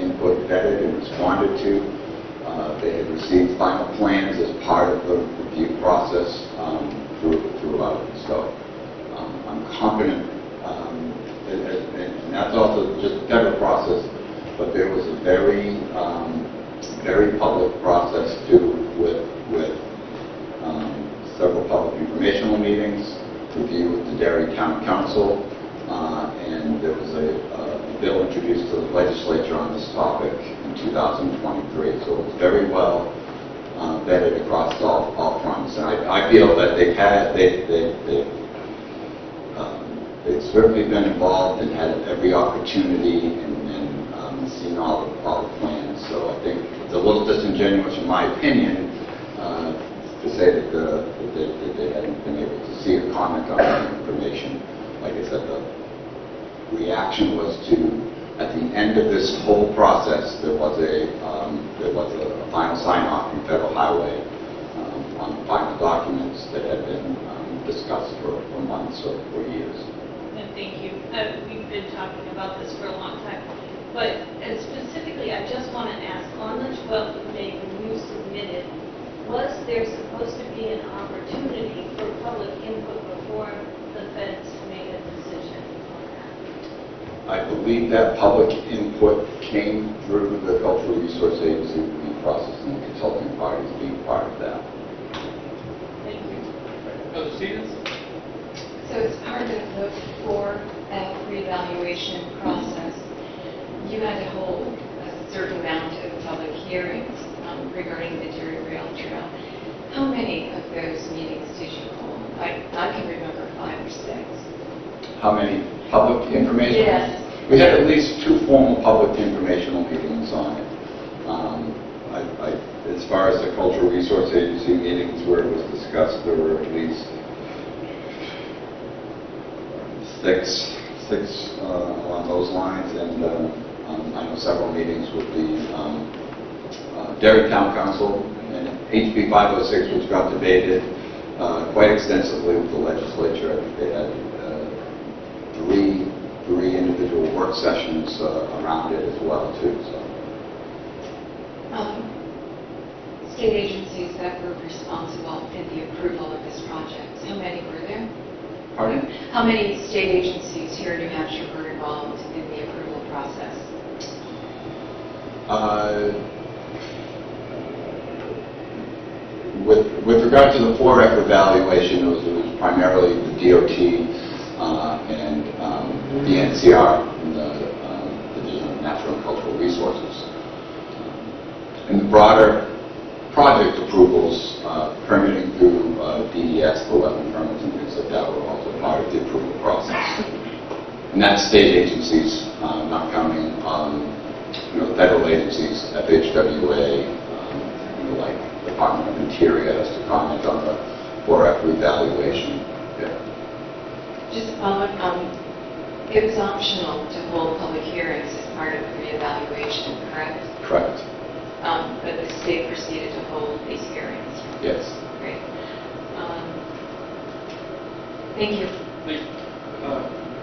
input vetted and responded to, they had received final plans as part of the review process throughout. So I'm confident, and that's also just a federal process, but there was a very public process too, with several public informational meetings, review with the Derry County Council, and there was a bill introduced to the legislature on this topic in 2023. So it was very well vetted across all fronts. And I feel that they've certainly been involved and had every opportunity and seen all the plans. So I think it's a little disingenuous, in my opinion, to say that they hadn't been able to see or comment on that information. Like I said, the reaction was to, at the end of this whole process, there was a final sign-off from Federal Highway on the final documents that had been discussed for months or years. And thank you. We've been talking about this for a long time. But specifically, I just want to ask, on the 12th of May, when you submitted, was there supposed to be an opportunity for public input before the feds made a decision on that? I believe that public input came through the Cultural Resource Agency review process and the consulting parties being part of that. Thank you. Other Stevens? So as part of the reevaluation process, you had to hold a certain amount of public hearings regarding the Derry Rail Trail. How many of those meetings did you hold? I can remember 5 or 6. How many public information? Yes. We had at least 2 formal public informational meetings on it. As far as the Cultural Resource Agency meetings where it was discussed, there were at least 6 along those lines, and I know several meetings with the Derry Town Council and HB 506, which got debated quite extensively with the legislature. I think they had 3 individual work sessions around it as well too. So. State agencies that were responsible in the approval of this project, how many were there? Pardon? How many state agencies here in New Hampshire were involved in the approval process? With regard to the 4F evaluation, it was primarily the DOT and the NCR, the Division of Natural and Cultural Resources. And the broader project approvals, permitting through DES for wetland permits and things like that were also part of the approval process. And that's state agencies, not counting federal agencies, FHWA, like Department of Interior has to comment on the 4F evaluation. Yeah. Just following, it was optional to hold public hearings as part of the reevaluation, correct? Correct. But the state proceeded to hold these hearings. Yes. Great. Thank you. Thank you.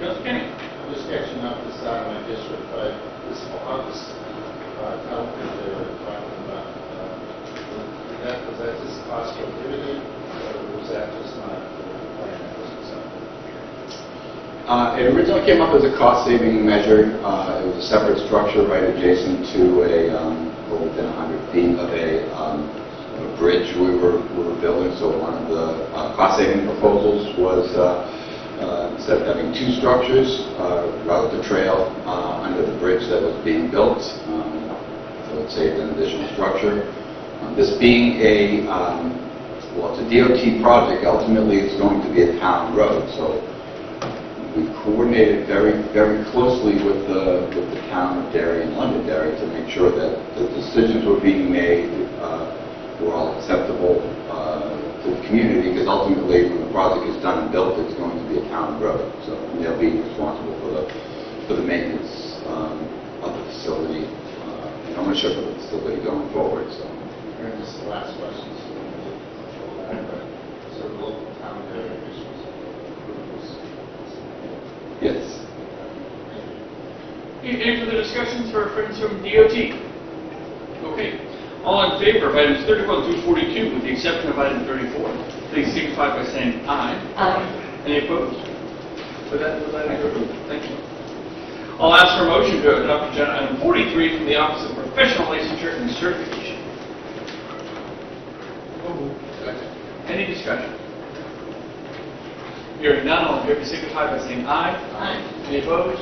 Councilor Kenny? I'm just catching up this out of my district, but this August conference they were talking about, was that just cost prohibitive, or was that just not the plan that was accepted? It originally came up as a cost-saving measure. It was a separate structure right adjacent to a within 100 feet of a bridge we were building. So one of the cost-saving proposals was instead of having 2 structures, route the trail under the bridge that was being built. So it saved an additional structure. This being it's a DOT project. Ultimately, it's going to be a town road. So we coordinated very, very closely with the town of Derry and Londonderry to make sure that the decisions were being made were all acceptable to the community, because ultimately when the project is done and built, it's going to be a town road. So they'll be responsible for for the maintenance of the facility, and ownership of the facility going forward, so. And this is the last question, so we'll go back, but so the local town building officials approve this. Yes. Any further discussions for friends from DOT? Okay. All in favor of items 31 through 42, with the exception of item 34, please signify by saying aye. Aye. Any opposed? With that approved. Thank you. I'll ask for a motion to adopt agenda item 43 from the Office of Professional Licensure and Certification. Any discussion? Hearing none, all in favor signify by saying aye. Aye. Any opposed?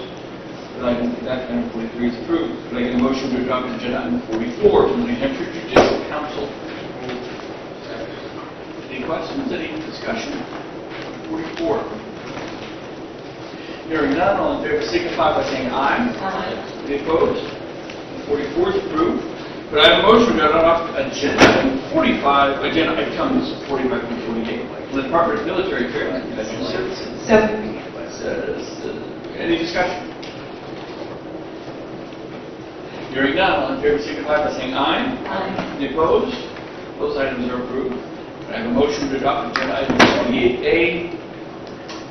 That item 43 is approved. Could I get a motion to adopt agenda item 44 from the New Hampshire Judicial Council? Any questions, any discussion? 44. Hearing none, all in favor signify by saying aye. Aye. Any opposed? 44 is approved. Could I have a motion to adopt agenda item 45, agenda items 45 and 48, from the Department of Military Affairs and Veteran Services? Any discussion? Hearing none, all in favor signify by saying aye. Aye. Any opposed? Those items are approved. Could I have a motion to adopt agenda item 28A,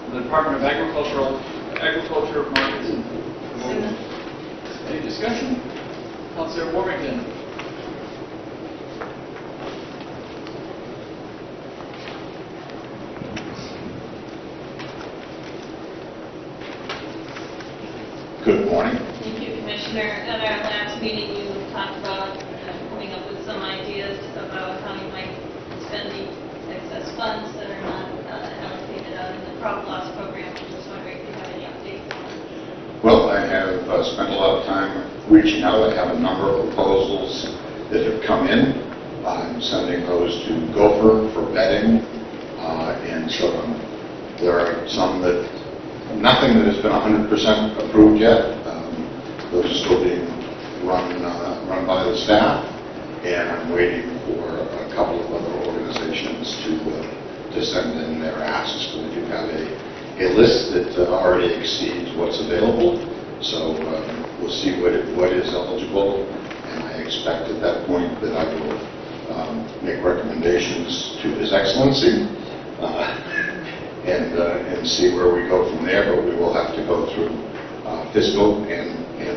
from the Department of Agriculture, Markets, and Promotion? Any discussion? Councilor Warrington. Good morning. Thank you, Commissioner. At our last meeting, you talked about coming up with some ideas about how you might spend the excess funds that are not allocated out in the crop loss program. I'm just wondering if you have any updates. Well, I have spent a lot of time reaching out. I have a number of proposals that have come in. I'm sending those to Gopher for vetting, and so there are some that, nothing that has been 100% approved yet. Those are still being run by the staff, and I'm waiting for a couple of other organizations to send in their asks. We do have a list that already exceeds what's available, so we'll see what is eligible, and I expect at that point that I will make recommendations to His Excellency and see where we go from there, but we will have to go through fiscal and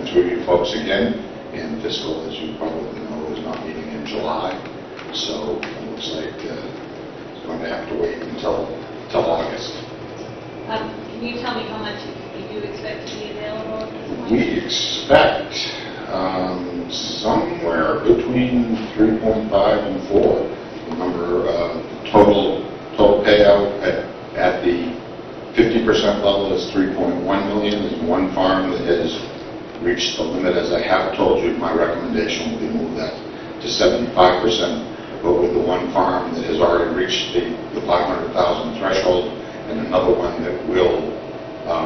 through you folks again, and fiscal, as you probably know, is not meeting in July, so it looks like it's going to have to wait until August. Can you tell me how much you do expect to be available at this point? We expect somewhere between 3.5 and 4. The number total payout at the 50% level is 3.1 million. There's one farm that has reached the limit. As I have told you, my recommendation will be move that to 75%. But with the one farm that has already reached the 500,000 threshold, and another one that will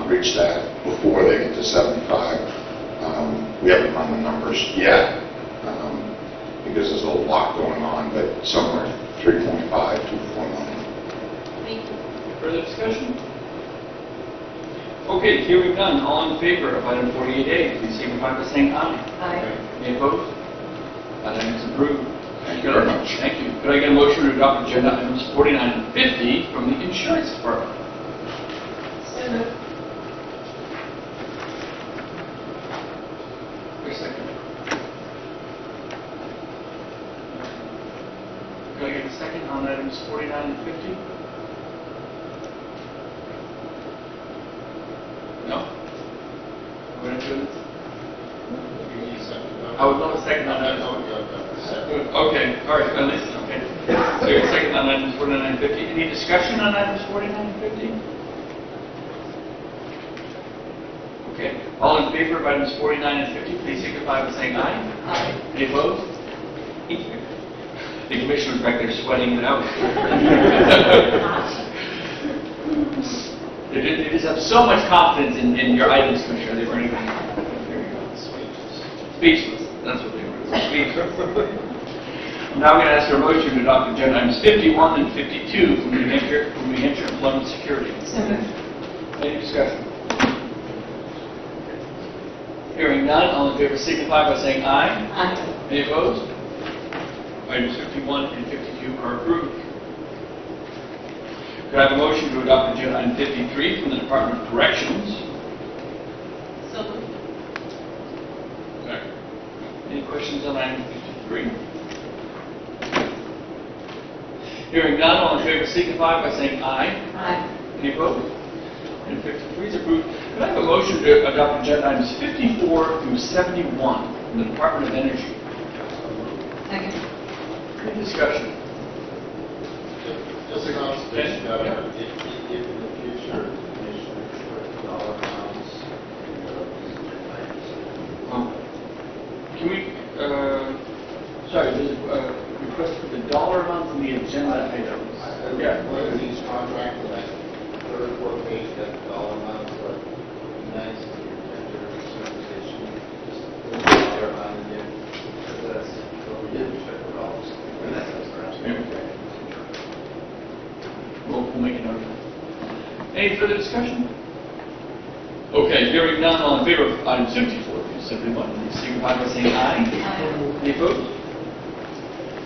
reach that before they get to 75. We haven't run the numbers yet because there's a lot going on, but somewhere 3.5 to 4 million. Thank you. Further discussion? Okay, hearing none, all in favor of item 48A, please signify by saying aye. Aye. Any opposed? That item is approved. Thank you very much. Thank you. Could I get a motion to adopt agenda items 49 and 50 from the Insurance Department? So moved. Wait a second. Could I get a second on items 49 and 50? No? We're going to do this? I would love a second on that. Okay, all right, at least, okay. So your second on items 49 and 50. Any discussion on items 49 and 50? Okay, all in favor of items 49 and 50, please signify by saying aye. Aye. Any opposed? The commissioner's back there sweating it out. They just have so much confidence in your items, Commissioner, they weren't even... There you go. Speechless. That's what they were. Speechless. I'm now going to ask for a motion to adopt agenda items 51 and 52 from New Hampshire Employment Security. So moved. Any discussion? Hearing none, all in favor signify by saying aye. Aye. Any opposed? Items 51 and 52 are approved. Could I have a motion to adopt agenda item 53 from the Department of Corrections? So moved. Second. Any questions on item 53? Hearing none, all in favor signify by saying aye. Aye. Any opposed? Item 53 is approved. Could I have a motion to adopt agenda items 54 through 71 from the Department of Energy? Second. Any discussion? Just an observation, Yeah. if in the future, the commissioner put dollar amounts in the Can we, sorry, there's a request for the dollar amount from the agenda items. Yeah. One of these contracts, like third or fourth page, got the dollar amounts, but nice in your tender certification, just put the dollar amount in there. That's what we did, we checked the dollars. And that's perhaps. Okay. We'll make a note of that. Any further discussion? Okay, hearing none, all in favor of items 54 through 71, please signify by saying aye. Any opposed?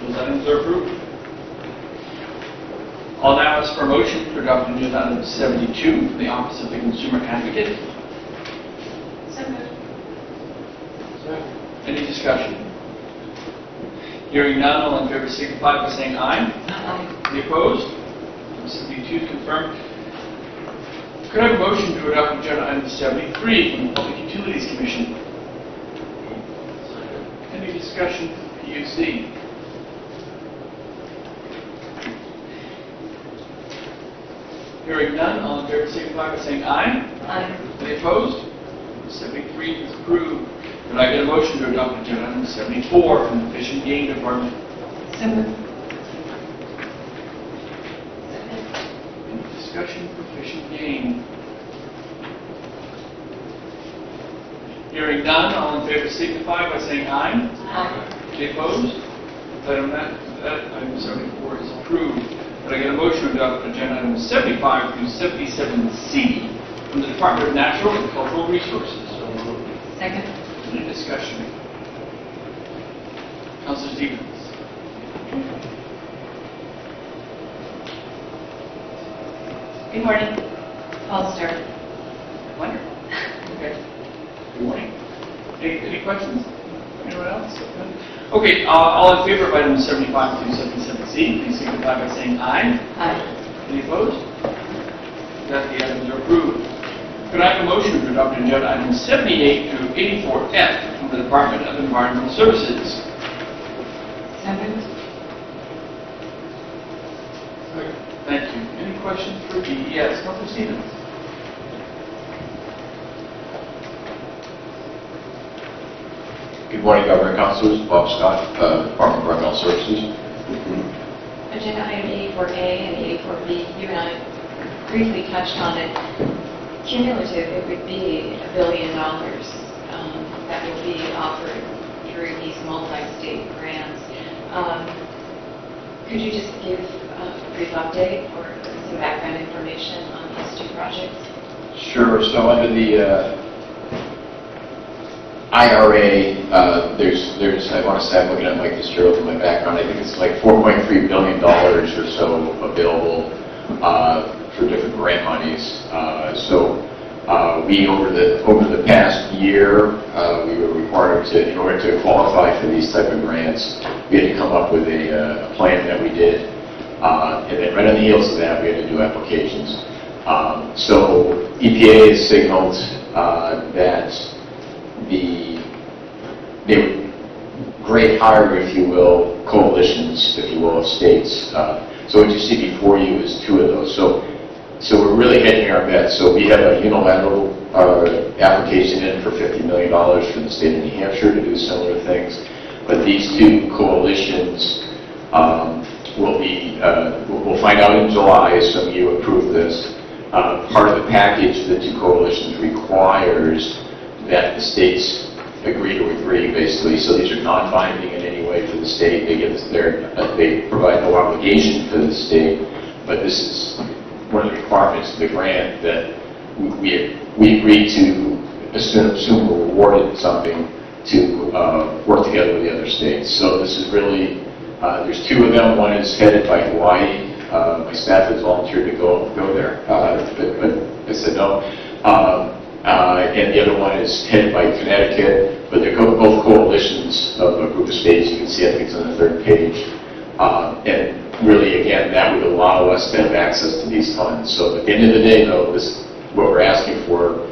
Those items are approved. I'll now ask for a motion to adopt agenda item 72 from the Office of the Consumer Advocate. So moved. Any discussion? Hearing none, all in favor signify by saying aye. Aye. Any opposed? Item 72 is confirmed. Could I have a motion to adopt agenda item 73 from the Public Utilities Commission? Any discussion for PUC? Hearing none, all in favor signify by saying aye. Aye. Any opposed? 73 is approved. Could I get a motion to adopt agenda item 74 from the Fish and Game Department? So moved. Any discussion for Fish and Game? Hearing none, all in favor signify by saying aye. Aye. Any opposed? Item 74 is approved. Could I get a motion to adopt agenda items 75 through 77C from the Department of Natural and Cultural Resources? Second. Any discussion? Councilor Stevens. Good morning. Paul Stark. Wonderful. Okay. Good morning. Any questions? Anyone else? Okay, all in favor of items 75 through 77C, please signify by saying aye. Aye. Any opposed? That the items are approved. Could I have a motion to adopt agenda items 78 through 84F from the Department of Environmental Services? So moved. Thank you. Any questions for DES? Councilor Stevens. Good morning, Governor Councilors. Bob Scott, Department of Environmental Services. Agenda item 84A and 84B, you and I briefly touched on it. Cumulative, it would be $1 billion that will be offered through these multi-state grants. Could you just give a brief update or some background information on these two projects? Sure. So under the IRA, there's I want to say, I'm looking at Mike Fitzgerald in my background, I think it's like $4.3 billion or so available for different grant monies. We, over the past year, we were required to, in order to qualify for these type of grants, we had to come up with a plan that we did. And then right on the heels of that, we had to do applications. So EPA has signaled that they would grade higher, if you will, coalitions, if you will, of states. So what you see before you is two of those. So we're really hedging our bets. So we have a unilateral application in for $50 million for the state of New Hampshire to do similar things. But these two coalitions we'll find out in July, assuming you approve this. Part of the package, the two coalitions requires that the states agree to agree, basically. So these are non-binding in any way for the state. They provide no obligation for the state, but this is one of the requirements of the grant that we agreed to assume we're awarded something to work together with the other states. So this is really, there's two of them. One is headed by Hawaii. My staff has volunteered to go there, but I said no. And the other one is headed by Connecticut, but they're both coalitions of a group of states. You can see, I think it's on the third page. And really, again, that would allow us to have access to these funds. So at the end of the day, though, what we're asking for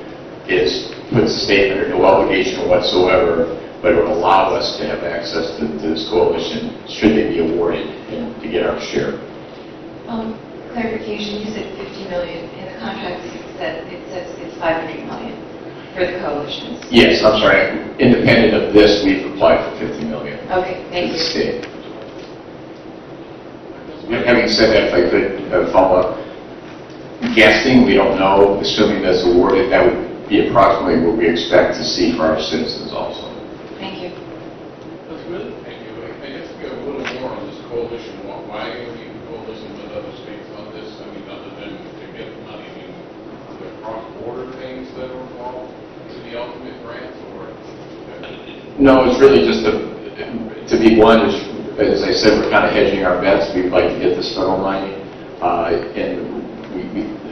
is puts the state under no obligation whatsoever, but it would allow us to have access to this coalition should they be awarded and to get our share. Clarification, you said 50 million. In the contract, it says it's 500 million for the coalitions. Yes, I'm sorry. Independent of this, we've applied for 50 million Okay, to thank the you. state. Having said that, if I could follow up, guessing, we don't know, assuming that's awarded, that would be approximately what we expect to see for our citizens also. Thank you. That's good. Thank you. I guess we have a little more on this coalition. Why are you coalition with other states on this? I mean, other than to get money, I mean, are there cross-border things that are involved to the ultimate grant, or? No, it's really just to be blunt, as I said, we're kind of hedging our bets. We'd like to get this federal money, and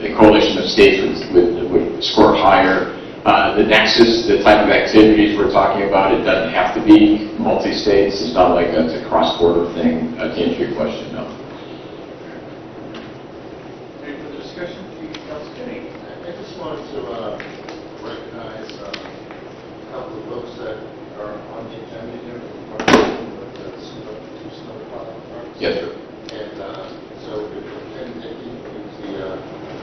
the coalition of states would score higher. The nexus, the type of activities we're talking about, it doesn't have to be multi-states. It's not like it's a cross-border thing. To answer your question, no. Any further discussion? Councilor Kenny? I just wanted to recognize a couple of folks that are on the agenda here for the two snowplow trucks. Yes, sir. And so Ken Dickey, who's the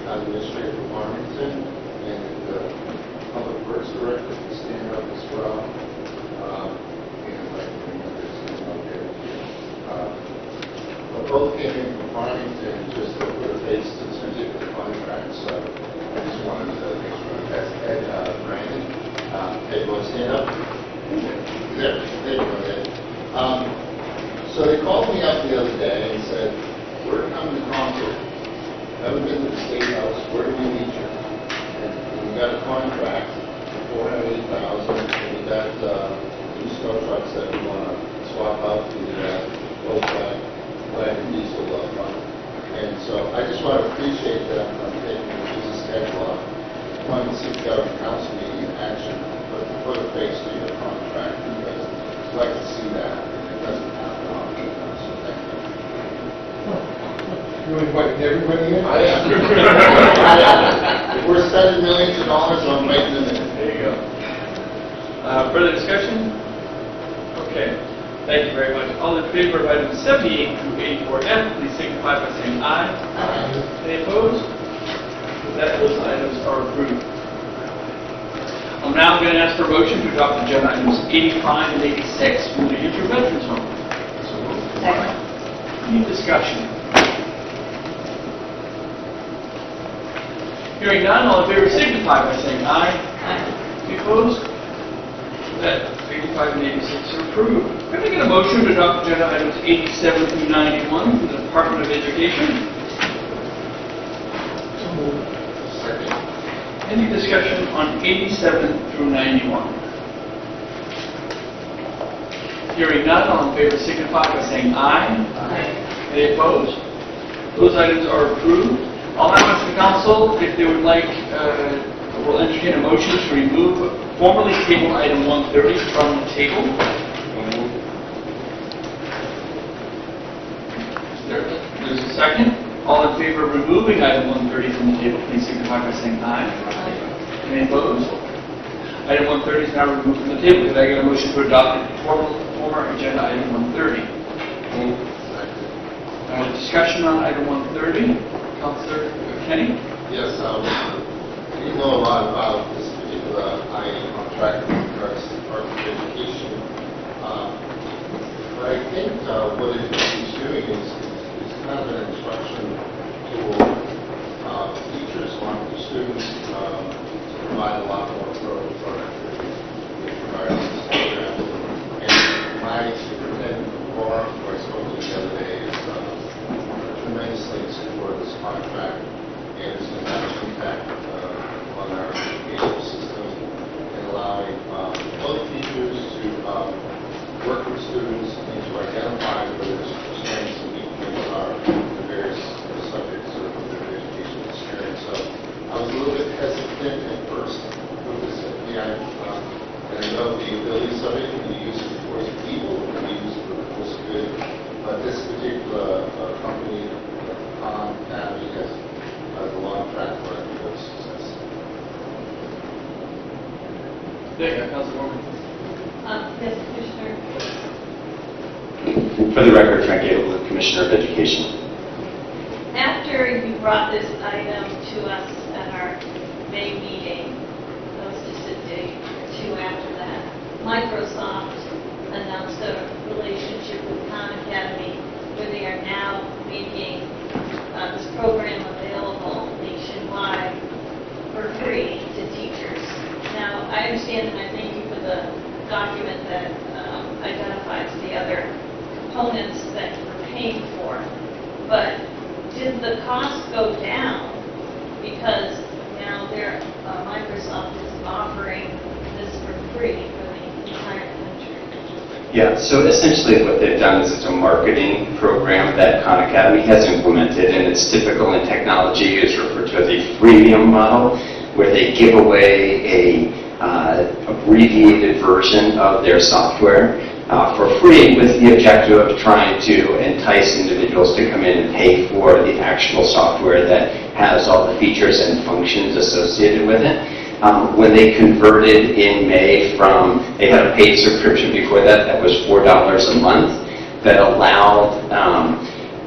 town administrator for Farmington, and the public works director for stand up as well. And if I can remember his name up there. But both came in from Farmington just to put a face to this particular contract. So I just wanted to make sure that's Ed Brandon. Ed, you want to stand up? There you go, Ed. So they called me up the other day and said, we're coming to Concord. Haven't been to the State House. Where do we meet you? And we got a contract for $480,000, and we got two snow trucks that we want to swap out to both and diesel fund. And so I just want to appreciate that I'm taking the business schedule off. I want to see the government council meeting in action, but put a face to your contract, because I'd like to see that. It doesn't happen often. So thank you. You inviting everybody in? I am. If we're spending millions of dollars, I'm waiting a minute. There you go. Further discussion? Okay. Thank you very much. All in favor of items 78 through 84F, please signify by saying aye. Aye. Any opposed? With that, those items are approved. I'm now going to ask for a motion to adopt agenda items 85 and 86 from the New Hampshire Veterans Home. Any discussion? Hearing none, all in favor signify by saying aye. Aye. Any opposed? With that, 85 and 86 are approved. Can I get a motion to adopt agenda items 87 through 91 from the Department of Education? Second. Any discussion on 87 through 91? Hearing none, all in favor signify by saying aye. Aye. Any opposed? Those items are approved. I'll now ask the council if they would like, will entertain a motion to remove formerly tabled item 130 from the table. There's a second. All in favor of removing item 130 from the table, please signify by saying aye. Any opposed? Item 130 is now removed from the table. Could I get a motion to adopt the former agenda item 130? Discussion on item 130. Councilor Kenny? Yes, we know a lot about this particular IA contract with regards to the Department of Education. But I think what it's doing is kind of an instruction tool. Teachers want the students to provide a lot more productivity with regards to this program. And my superintendent forum, who I spoke to the other day, is tremendously in support of this contract, and it's going to have an impact on our educational system. And For the record, Frank Gable, Commissioner of Education. After you brought this item to us at our May meeting, that was just a day or two after that, Microsoft announced a relationship with Khan Academy where they are now making this program available nationwide for free to teachers. Now, I understand, and I thank you for the document that identifies the other components that you're paying for, but did the cost go down because now Microsoft is offering this for free for the entire country? Yeah, so essentially what they've done is it's a marketing program that Khan Academy has implemented, and it's typical in technology. It's referred to as a freemium model, where they give away a abbreviated version of their software for free, with the objective of trying to entice individuals to come in and pay for the actual software that has all the features and functions associated with it. When they converted in May from, they had a paid subscription before that was $4 a month, that allowed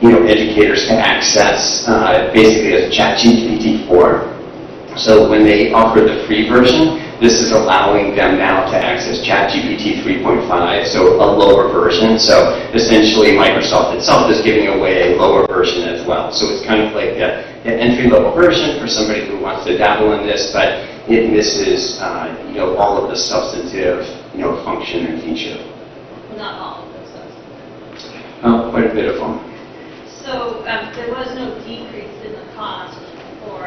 educators to access basically a ChatGPT 4. So when they offered the free version, this is allowing them now to access ChatGPT 3.5, so a lower version. So essentially, Microsoft itself is giving away a lower version as well. So it's kind of like an entry-level version for somebody who wants to dabble in this, but it misses all of the substantive function and feature. Not all of those substantive. Quite a bit of them. So there was no decrease in the cost for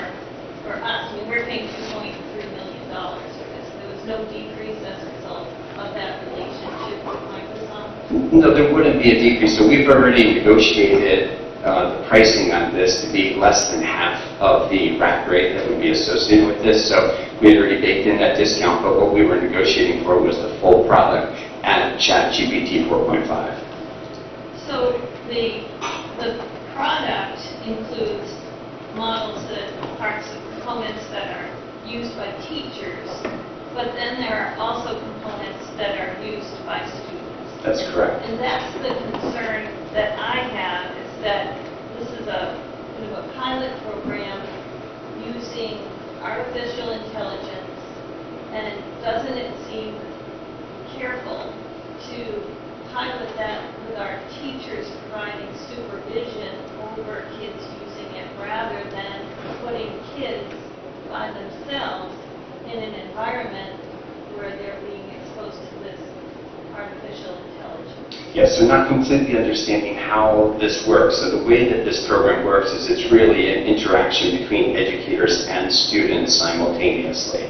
us. I mean, we're paying $2.3 million for this. There was no decrease as a result of that relationship with Microsoft? No, there wouldn't be a decrease. So we've already negotiated the pricing on this to be less than half of the rack rate that would be associated with this. So we had already baked in that discount, but what we were negotiating for was the full product at ChatGPT 4.5. So the product includes models that parts of components that are used by teachers, but then there are also components that are used by students. That's correct. And that's the concern that I have, is that this is a kind of a pilot program using artificial intelligence, and doesn't it seem careful to pilot that with our teachers providing supervision over kids using it, rather than putting kids by themselves in an environment where they're being exposed to this artificial intelligence? Yes, so not completely understanding how this works. So the way that this program works is it's really an interaction between educators and students simultaneously.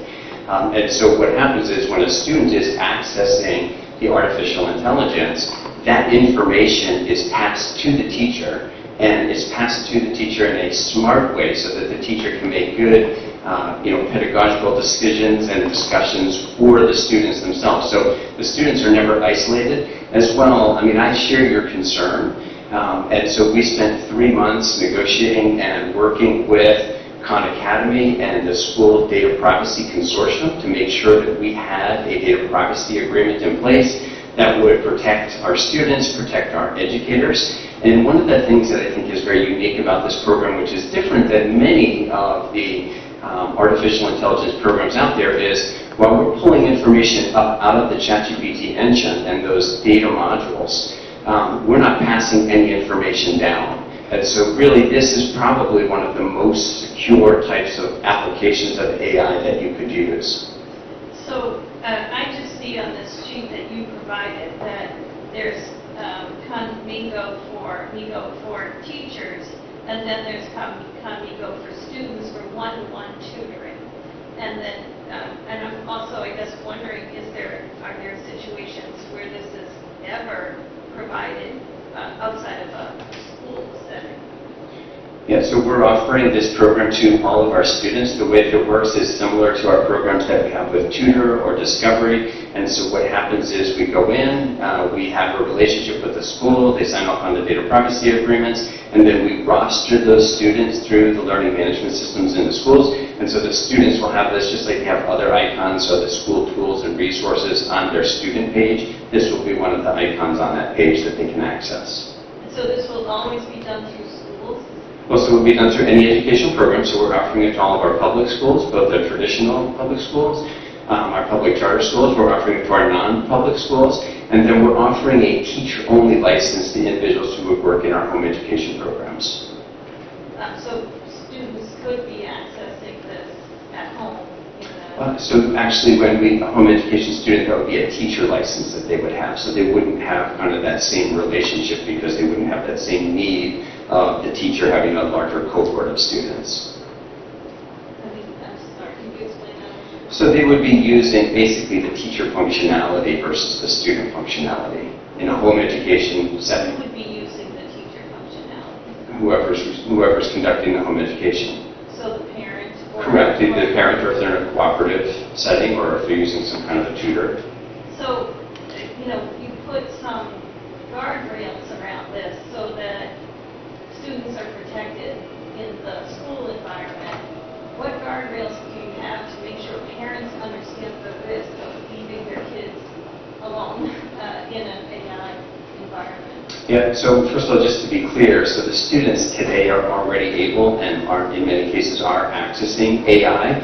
And so what happens is when a student is accessing the artificial intelligence, that information is passed to the teacher, and it's passed to the teacher in a smart way so that the teacher can make good pedagogical decisions and discussions for the students themselves. So the students are never isolated as well. I mean, I share your concern. And so we spent 3 months negotiating and working with Khan Academy and the School Data Privacy Consortium to make sure that we had a data privacy agreement in place that would protect our students, protect our educators. And one of the things that I think is very unique about this program, which is different than many of the artificial intelligence programs out there, is while we're pulling information up out of the ChatGPT engine and those data modules, we're not passing any information down. And so really this is probably one of the most secure types of applications of AI that you could use. So I just see on this sheet that you provided that there's Migo for teachers, and then there's Migo for students for one-to-one tutoring. And then, and I'm also, I guess, wondering, are there situations where this is ever provided outside of a school setting? Yeah, so we're offering this program to all of our students. The way that it works is similar to our programs that we have with Tutor or Discovery. And so what happens is we go in, we have a relationship with the school, they sign off on the data privacy agreements, and then we roster those students through the learning management systems in the schools. And so the students will have this just like they have other icons, so the school tools and resources on their student page. This will be one of the icons on that page that they can access. So this will always be done through schools? Well, so it will be done through any educational program, so we're offering it to all of our public schools, both the traditional public schools, our public charter schools, we're offering it to our non-public schools, and then we're offering a teacher-only license to individuals who would work in our home education programs. So students could be accessing this at home? In the So actually, when a home education student, that would be a teacher license that they would have, so they wouldn't have kind of that same relationship because they wouldn't have that same need of the teacher having a larger cohort of students. I'm sorry, can you explain that? So they would be using basically the teacher functionality versus the student functionality in a home education setting. Who would be using the teacher functionality? Whoever's conducting the home education. So the parent? Or Correct, the parent, or if they're in a cooperative setting, or if they're using some kind of a tutor. So, you put some guardrails around this so that students are protected in the school environment. What guardrails do you have to make sure parents understand the risk of leaving their kids alone in an AI environment? Yeah, so first of all, just to be clear, so the students today are already able and are, in many cases, are accessing AI.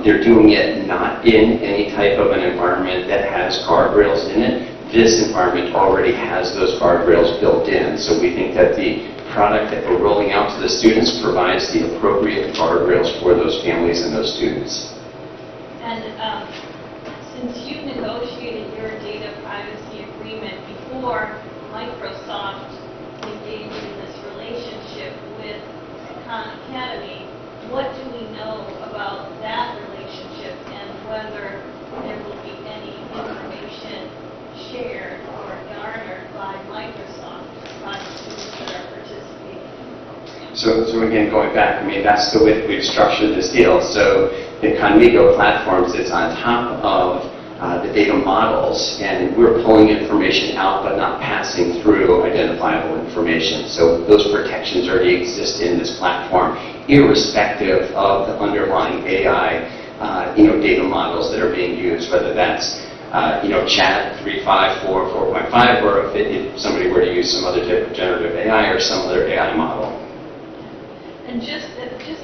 They're doing it not in any type of an environment that has guardrails in it. This environment already has those guardrails built in. So we think that the product that we're rolling out to the students provides the appropriate guardrails for those families and those students. And since you negotiated your data privacy agreement before Microsoft engaged in this relationship with Khan Academy, what do we know about that relationship and whether there will be any information shared or garnered by Microsoft by students that are participating in the program? So again, going back, that's the way that we've structured this deal. So the Conmigo platform sits on top of the data models, and we're pulling information out but not passing through identifiable information. So those protections already exist in this platform, irrespective of the underlying AI data models that are being used, whether that's Chat 3.5, 4, 4.5, or if somebody were to use some other type of generative AI or some other AI model. And just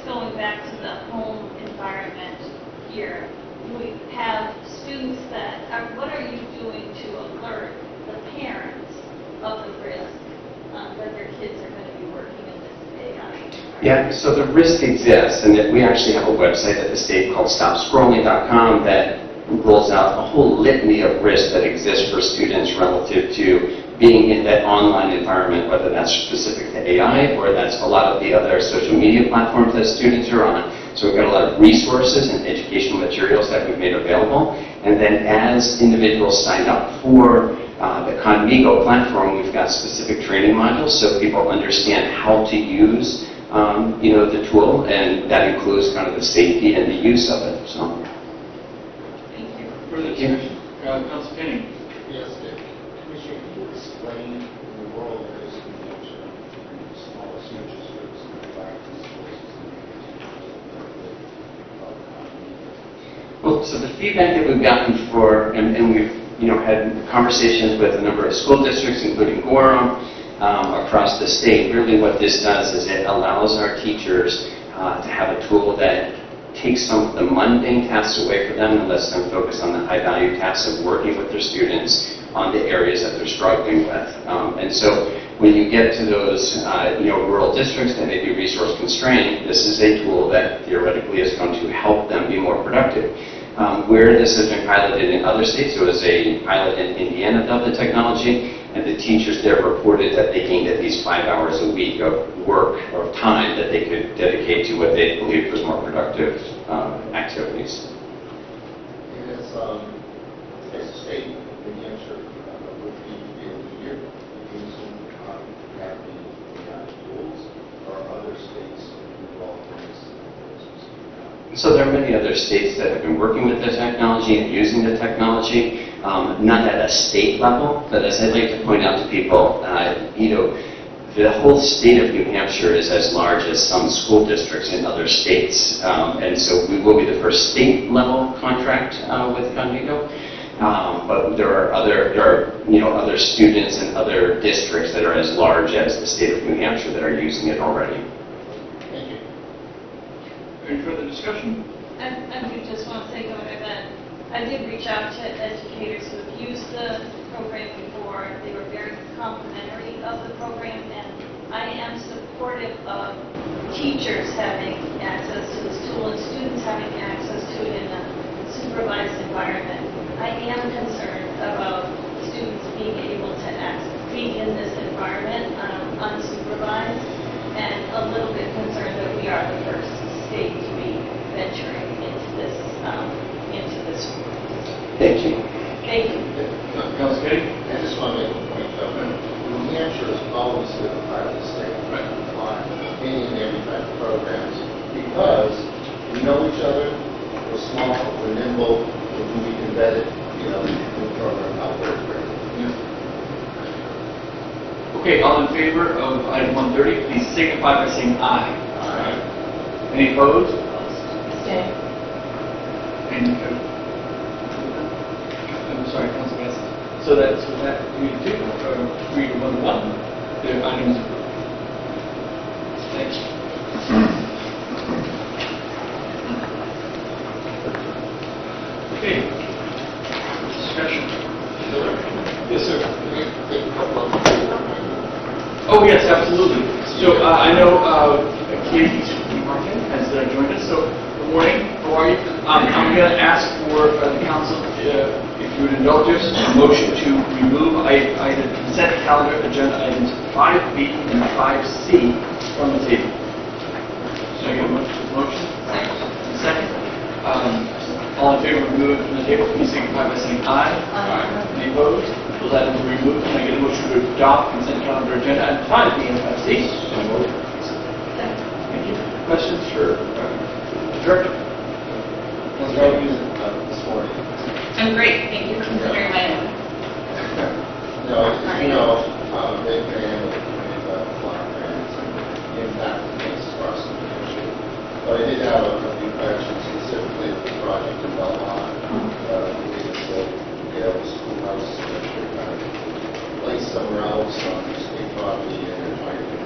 going back to the home environment here, we have students what are you doing to alert the parents of the risk that their kids are going to be working in this AI environment? Yeah, so the risk exists, and that we actually have a website at the state called StopScrolling.com that rolls out a whole litany of risks that exist for students relative to being in that online environment, whether that's specific to AI or that's a lot of the other social media platforms that students are on. So we've got a lot of resources and educational materials that we've made available. And then as individuals sign up for the Conmigo platform, we've got specific training modules so people understand how to use the tool, and that includes kind of the safety and the use of it. So. Further discussion? Council Kenny. Yes, Commissioner, can you explain the role of this convention in small essential services and practice Well, so the feedback that we've gotten and we've had conversations with a number of school districts, including Gorham, across the state. Really what this does is it allows our teachers to have a tool that takes some of the mundane tasks away from them and lets them focus on the high-value tasks of working with their students on the areas that they're struggling with. And so when you get to those rural districts that may be resource constrained, this is a tool that theoretically is going to help them be more productive. Where this has been piloted in other states, there was a pilot in Indiana of the technology, and the teachers there reported that they gained at least 5 hours a week of work or time that they could dedicate to what they believed was more productive activities. As a state, New Hampshire would be able to hear using Academy AI tools, or other states So there are many other states that have been working with the technology and using the technology, not at a state level, but as I'd like to point out to people, the whole state of New Hampshire is as large as some school districts in other states. And so we will be the first state-level contract with Convigo. But there are other students and other districts that are as large as the state of New Hampshire that are using it already. Thank you. Any further discussion? I do just want to say, Governor, that I did reach out to educators who have used the program before. They were very complimentary of the program, and I am supportive of teachers having access to this tool and students having access to it in a supervised environment. I am concerned about students being able to be in this environment unsupervised, and a little bit concerned that we are the first state to be venturing into this world. Thank you. Thank you. Councilor Katie? I just want to make a point, Governor. New Hampshire has always been a part of the state of any and every type of programs because we know each other, we're small, we're nimble, we can vet it, the program out there. Okay, all in favor of item 130, please signify by saying aye. Aye. Any opposed? Stay. Any I'm sorry, Council Gadsden. So that 3 to 1, the item is approved. Thanks. Okay. Discussion. Yes, sir. Oh, yes, absolutely. So I know Katie Martin has joined us. So good morning. How are you? I'm going to ask for the council, if you would indulge us, a motion to remove either consent calendar agenda items 5B and 5C from the table. So I get a motion? Second. All in favor of removing from the table, please signify by saying aye. Aye. Any opposed? Those items are removed. Can I get a motion to adopt consent calendar agenda items 5B and 5C? So moved. Thank you. Questions for Director? How are you this morning? I'm great, thank you for considering my own. Big fan of flat grants and the impact it makes across the country. But I did have a few questions specifically with the project in Belmont. It's the Yale Schoolhouse that they're kind of placed somewhere else on state property and they're trying to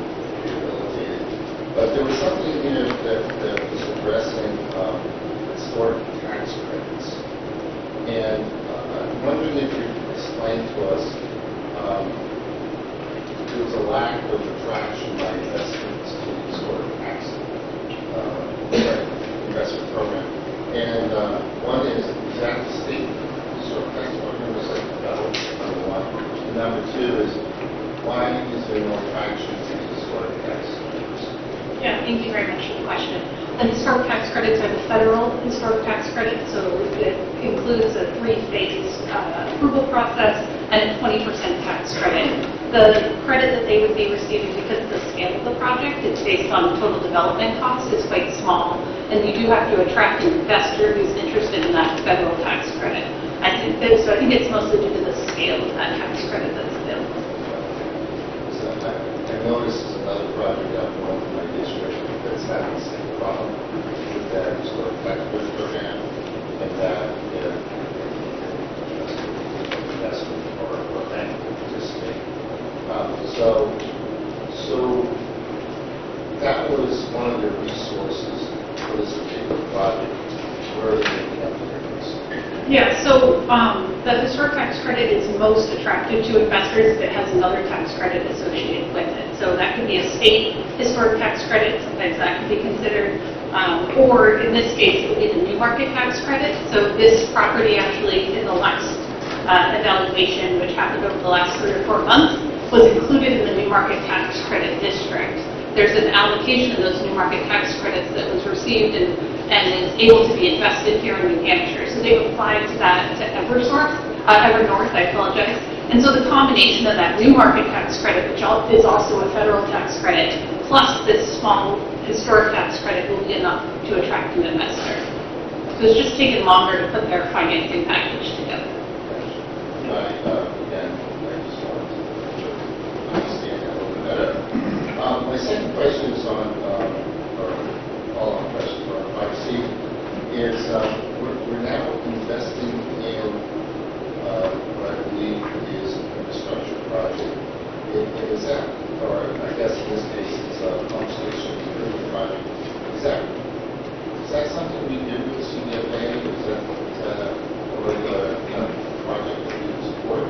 rehabilitate it. But there was something in here that was addressing historic tax credits. And I'm wondering if you could explain to us, there was a lack of attraction by investments to the historic tax investment program. And one is that the state historic tax program was like federal, number one. And number two is, why is there no traction to the historic tax credits? Yeah, thank you very much for the question. The historic tax credits are the federal historic tax credits, so it includes a 3-phase approval process and a 20% tax credit. The credit that they would be receiving, because of the scale of the project, it's based on total development cost, is quite small, and you do have to attract an investor who's interested in that federal tax credit. I think it's mostly due to the scale of that tax credit that's available. So I noticed there's another project out north in my district that's having the same problem with that historic tax credit program, and that investment or bank will participate. So that was one of their resources for this particular project. Where are they making up the difference? Yeah, so the historic tax credit is most attractive to investors if it has another tax credit associated with it. So that could be a state historic tax credit, sometimes that could be considered, or in this case, it would be the new market tax credit. So this property actually, in the last evaluation, which happened over the last 3 or 4 months, was included in the new market tax credit district. There's an allocation of those new market tax credits that was received and is able to be invested here in New Hampshire. So they've applied to that to Evernorth, I apologize. And so the combination of that new market tax credit, which is also a federal tax credit, plus this small historic tax credit will be enough to attract an investor. So it's just taken longer to put their financing package together. Again, I just wanted to understand that a little bit better. My second question is on, or follow-on question on 5C, is we're now investing in what I believe is an infrastructure project. Is that, or I guess in this case, it's a pump station improvement project. Is that something we do with CDFA? Is that a regular project that we support?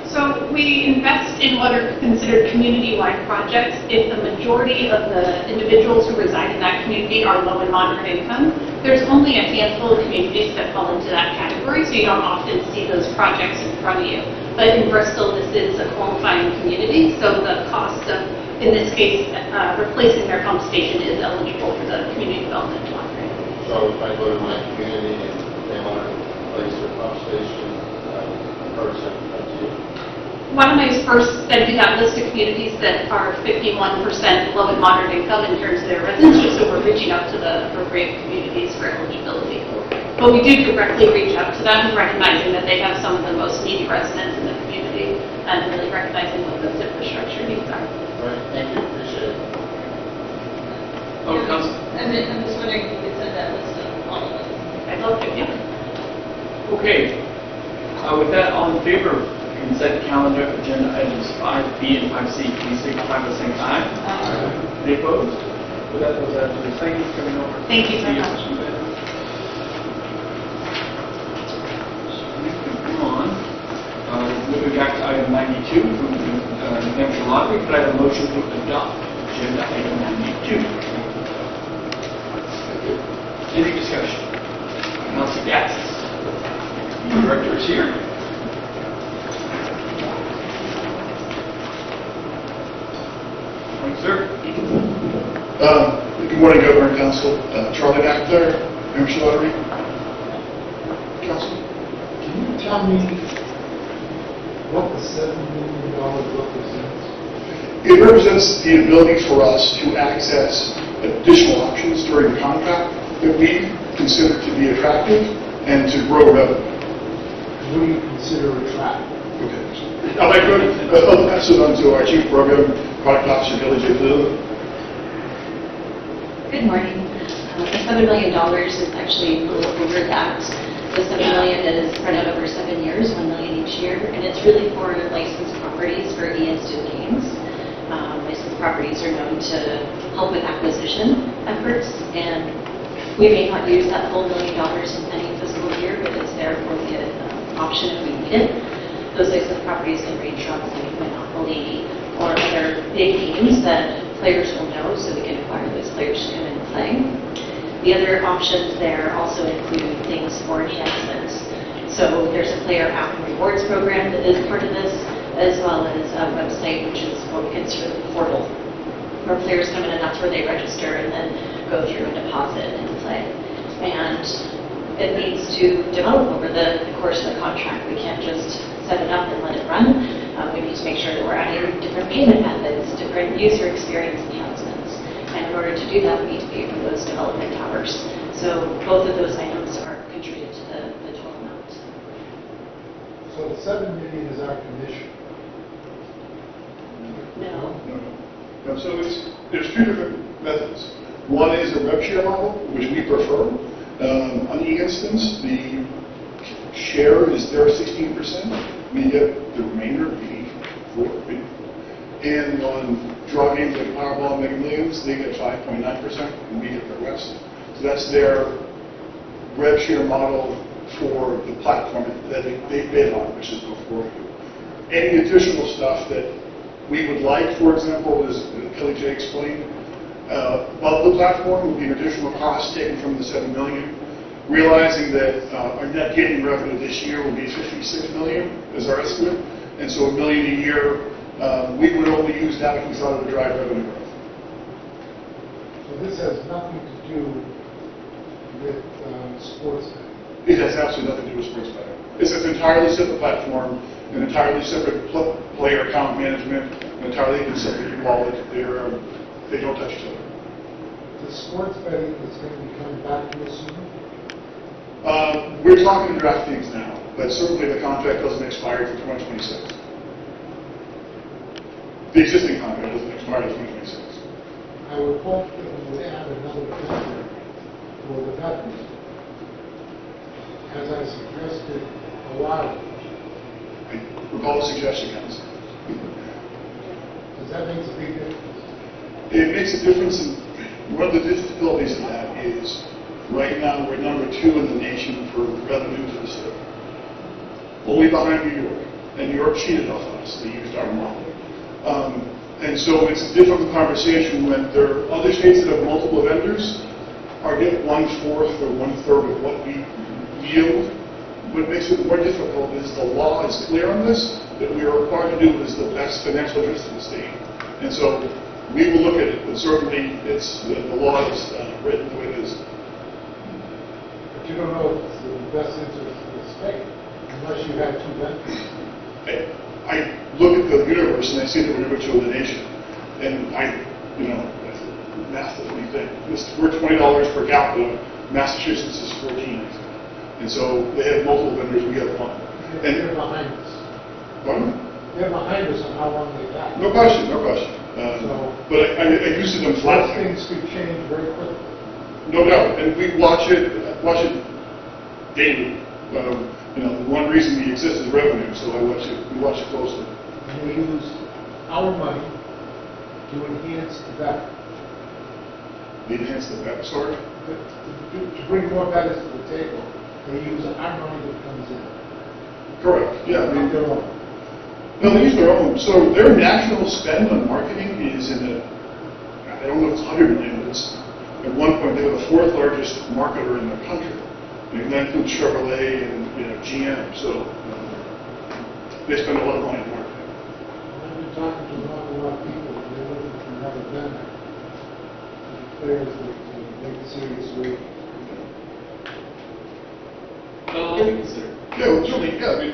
So we invest in what are considered community-wide projects if the majority of the individuals who reside in that community are low and moderate income. There's only a handful of communities that fall into that category, so you don't often see those projects in front of you. But in Bristol, this is a qualifying community, so the cost of, in this case, replacing their pump station is eligible for the community development block grant. So if I go to my community and they want to replace their pump station, approach them to you? Why don't I first send you that list of communities that are 51% low and moderate income in terms of their residents, just so we're reaching out to the appropriate communities for eligibility. But we do directly reach out to them, recognizing that they have some of the most needy residents in the community, and really recognizing what those infrastructure needs are. Right, thank you, appreciate it. Oh, Council. I'm just wondering if you could send that list of all of us. I'd love to, yeah. Okay. With that, all in favor of consent calendar agenda items 5B and 5C, please signify by saying aye. Aye. Any opposed? With that, those are the things coming over. Thank you so much. Moving back to item 92, from the New Hampshire Lottery, could I have a motion to adopt agenda item 92? Any discussion? Councilor Gatz, the director is here. Morning, sir. Good morning, Governor and Council. Charlie back there, New Hampshire Lottery. Council. Can you tell me what the $7 million represents? It represents the ability for us to access additional options during the contract that we consider to be attractive and to grow revenue. What do you consider attractive? Okay. I'll pass it on to our Chief Program Product Officer, Billy J. Blue. Good morning. The $7 million is actually a little over that. The $7 million is spread out over 7 years, $1 million each year, and it's really for licensed properties for e-instant games. Licensed properties are known to help with acquisition efforts, and we may not use that full $1 million in any fiscal year, but it's there for the option if we need it. Those licensed properties can range from like Monopoly or other big games that players will know, so we can acquire those players to come in and play. The other options there also include things for enhancements. So there's a player app and rewards program that is part of this, as well as a website which is what we consider the portal, where players come in and that's where they register and then go through and deposit and play. And it needs to develop over the course of the contract. We can't just set it up and let it run. We need to make sure that we're adding different payment methods, different user experience enhancements. And in order to do that, we need to pay for those development hours. So both of those items are contributed to the total amount. So the $7 million is our commission? No. No, so there's two different methods. One is a rev share model, which we prefer. On e-instance, the share is their 16%. We get the remainder, 84%. And on draw games like Powerball and Mega Millions, they get 5.9%, and we get the rest. So that's their rev share model for the platform that they bid on, which is before you. Any additional stuff that we would like, for example, as Kelly J explained, above the platform would be an additional cost taken from the $7 million, realizing that our net gaming revenue this year will be $56 million as our estimate, and so $1 million a year, we would only use that if we thought it would drive revenue growth. So this has nothing to do with sports betting? It has absolutely nothing to do with sports betting. It's an entirely separate platform, an entirely separate player account management, an entirely separate wallet. They don't touch each other. The sports betting is going to be coming back to us soon? We're talking to draft things now, but certainly the contract doesn't expire until 2026. The existing contract doesn't expire until 2026. I would hope that we would add another vendor for the veterans. As I suggested a while ago. I recall the suggestion, Council. Does that make a big difference? It makes a difference, and one of the difficulties of that is, right now, we're number 2 in the nation for revenue to the state. Only behind New York. And New York cheated off us. They used our model. And so it's a difficult conversation when there are other states that have multiple vendors, or get 1/4 or 1/3 of what we yield. What makes it more difficult is the law is clear on this, that we are required to do what is the best financial interest of the state. And so we will look at it, but certainly the law is written the way it is. But you don't know if it's in the best interest of the state unless you have 2 vendors. I look at the universe and I see that we're number 2 in the nation. And math is what you think. We're $20 per capita, Massachusetts is 14. And so they have multiple vendors, we have 1. And they're behind us. Pardon? They're behind us on how long they got. No question, no question. But I do see them flat. Things could change very quickly. No doubt, and we watch it daily. The one reason we exist is revenue, so we watch it closely. And we use our money to enhance the vet. Enhance the vet, sorry? To bring more veterans to the table, they use our money that comes in. Correct, yeah. They make their own. No, they use their own. So their national spend on marketing is I don't know if it's 100 million, but at one point they were the 4th largest marketer in the country. And that includes Chevrolet and GM. So they spend a lot of money on marketing. I've been talking to an awful lot of people, and they're looking for another vendor. Players that make a serious rate. Well, let me consider. Yeah, well, certainly, yeah. I mean,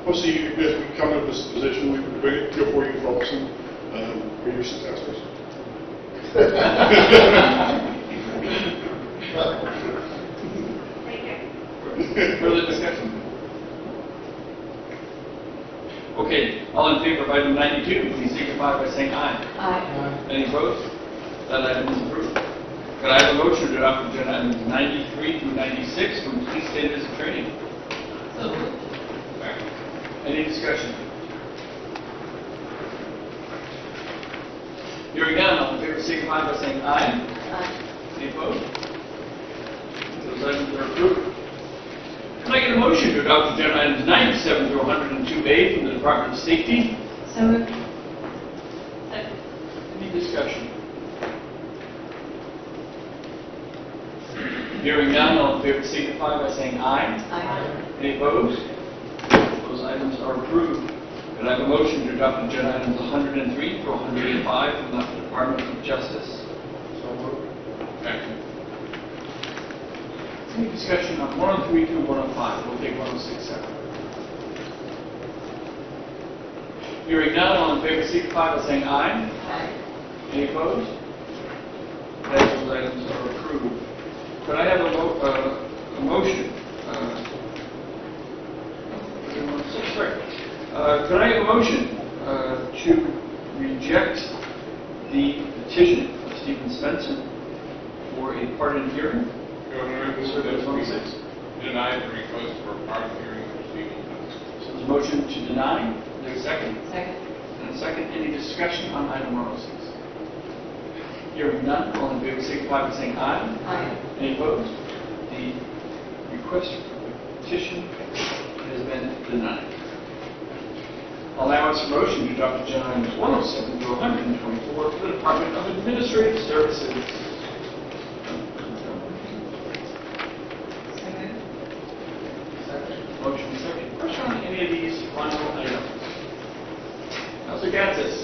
obviously, if we come into this position, we would bring it before you folks and for your successors. Further discussion? Okay, all in favor of item 92, please signify by saying aye. Aye. Any opposed? That item is approved. Could I have a motion to adopt agenda items 93 through 96 from complete status of training? So moved. Any discussion? Hearing none, all in favor signify by saying aye. Aye. Any opposed? Those items are approved. Can I get a motion to adopt agenda items 97 through 102A from the Department of Safety? So moved. Any discussion? Hearing none, all in favor signify by saying aye. Aye. Any opposed? Those items are approved. Can I have a motion to adopt agenda items 103 through 105 from the Department of Justice? So moved. Any discussion on 103 through 105? We'll take 106 separately. Hearing none, all in favor signify by saying aye. Aye. Any opposed? Those items are approved. Could I have a motion? Could I have a motion to reject the petition of Stephen Spencer for a pardon hearing? Survey 26. Deny the request for a pardon hearing for Stephen Spencer. So there's a motion to deny. There's a second. Second. And a second. Any discussion on item 106? Hearing none, all in favor signify by saying aye. Aye. Any opposed? The request for the petition has been denied. I'll now ask for motion to adopt agenda items 107 through 124 for the Department of Administrative Services. Motion second. Question on any of these final items? Councilor Gatzis?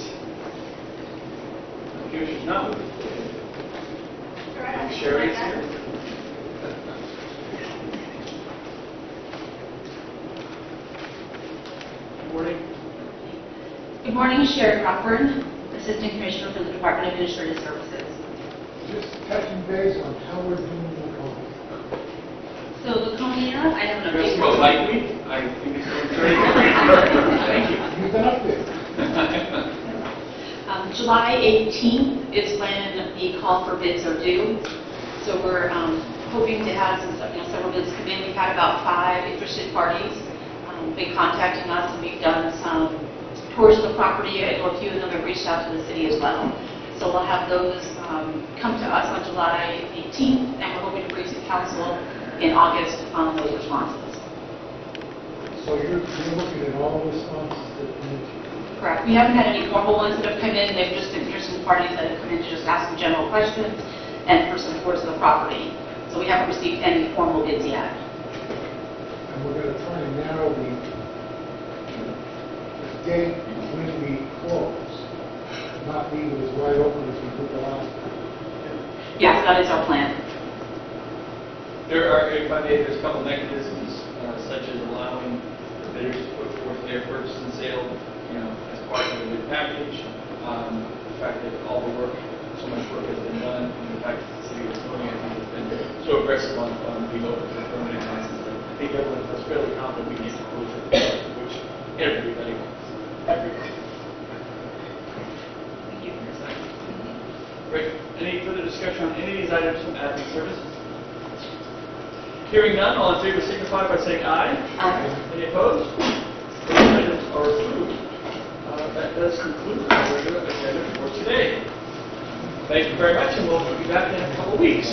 Confusion? No. Sherry's here. Good morning. Good morning, Sherry Crawford, Assistant Commissioner for the Department of Administrative Services. Just touching base on how we're doing the call. So Laconia, I have an Let's update. go, Mike Week. I think it's going very good. Thank you. You got there. July 18th is when the call for bids are due. So we're hoping to have several bids come in. We've had about 5 interested parties been contacting us, and we've done some tours of the property. I know a few of them have reached out to the city as well. So we'll have those come to us on July 18th, and we're hoping to bring to council in August on those responses. So you're looking at all the responses that come in. Correct. We haven't had any formal ones that have come in. They've just been interested parties that have come in to just ask some general questions and for some tours of the property. So we haven't received any formal bids yet. And we're going to try and narrow the date when we close, not leave it as wide open as we did the last time. Yes, that is our plan. There are, if I may, there's a couple mechanisms, such as allowing the bidders to put forth their purchase and sale, as part of the bid package. The fact that all the work, so much work has been done, and the fact that the city of Laconia, I think, has been so aggressive on being open for permanent licenses. I think everyone feels fairly confident we get to closure, which everybody wants. Everybody. Thank you. Great. Any further discussion on any of these items from admin services? Hearing none, all in favor signify by saying aye. Aye. Any opposed? Those items are approved. That does conclude our regular agenda for today. Thank you very much, and we'll be back in a couple weeks.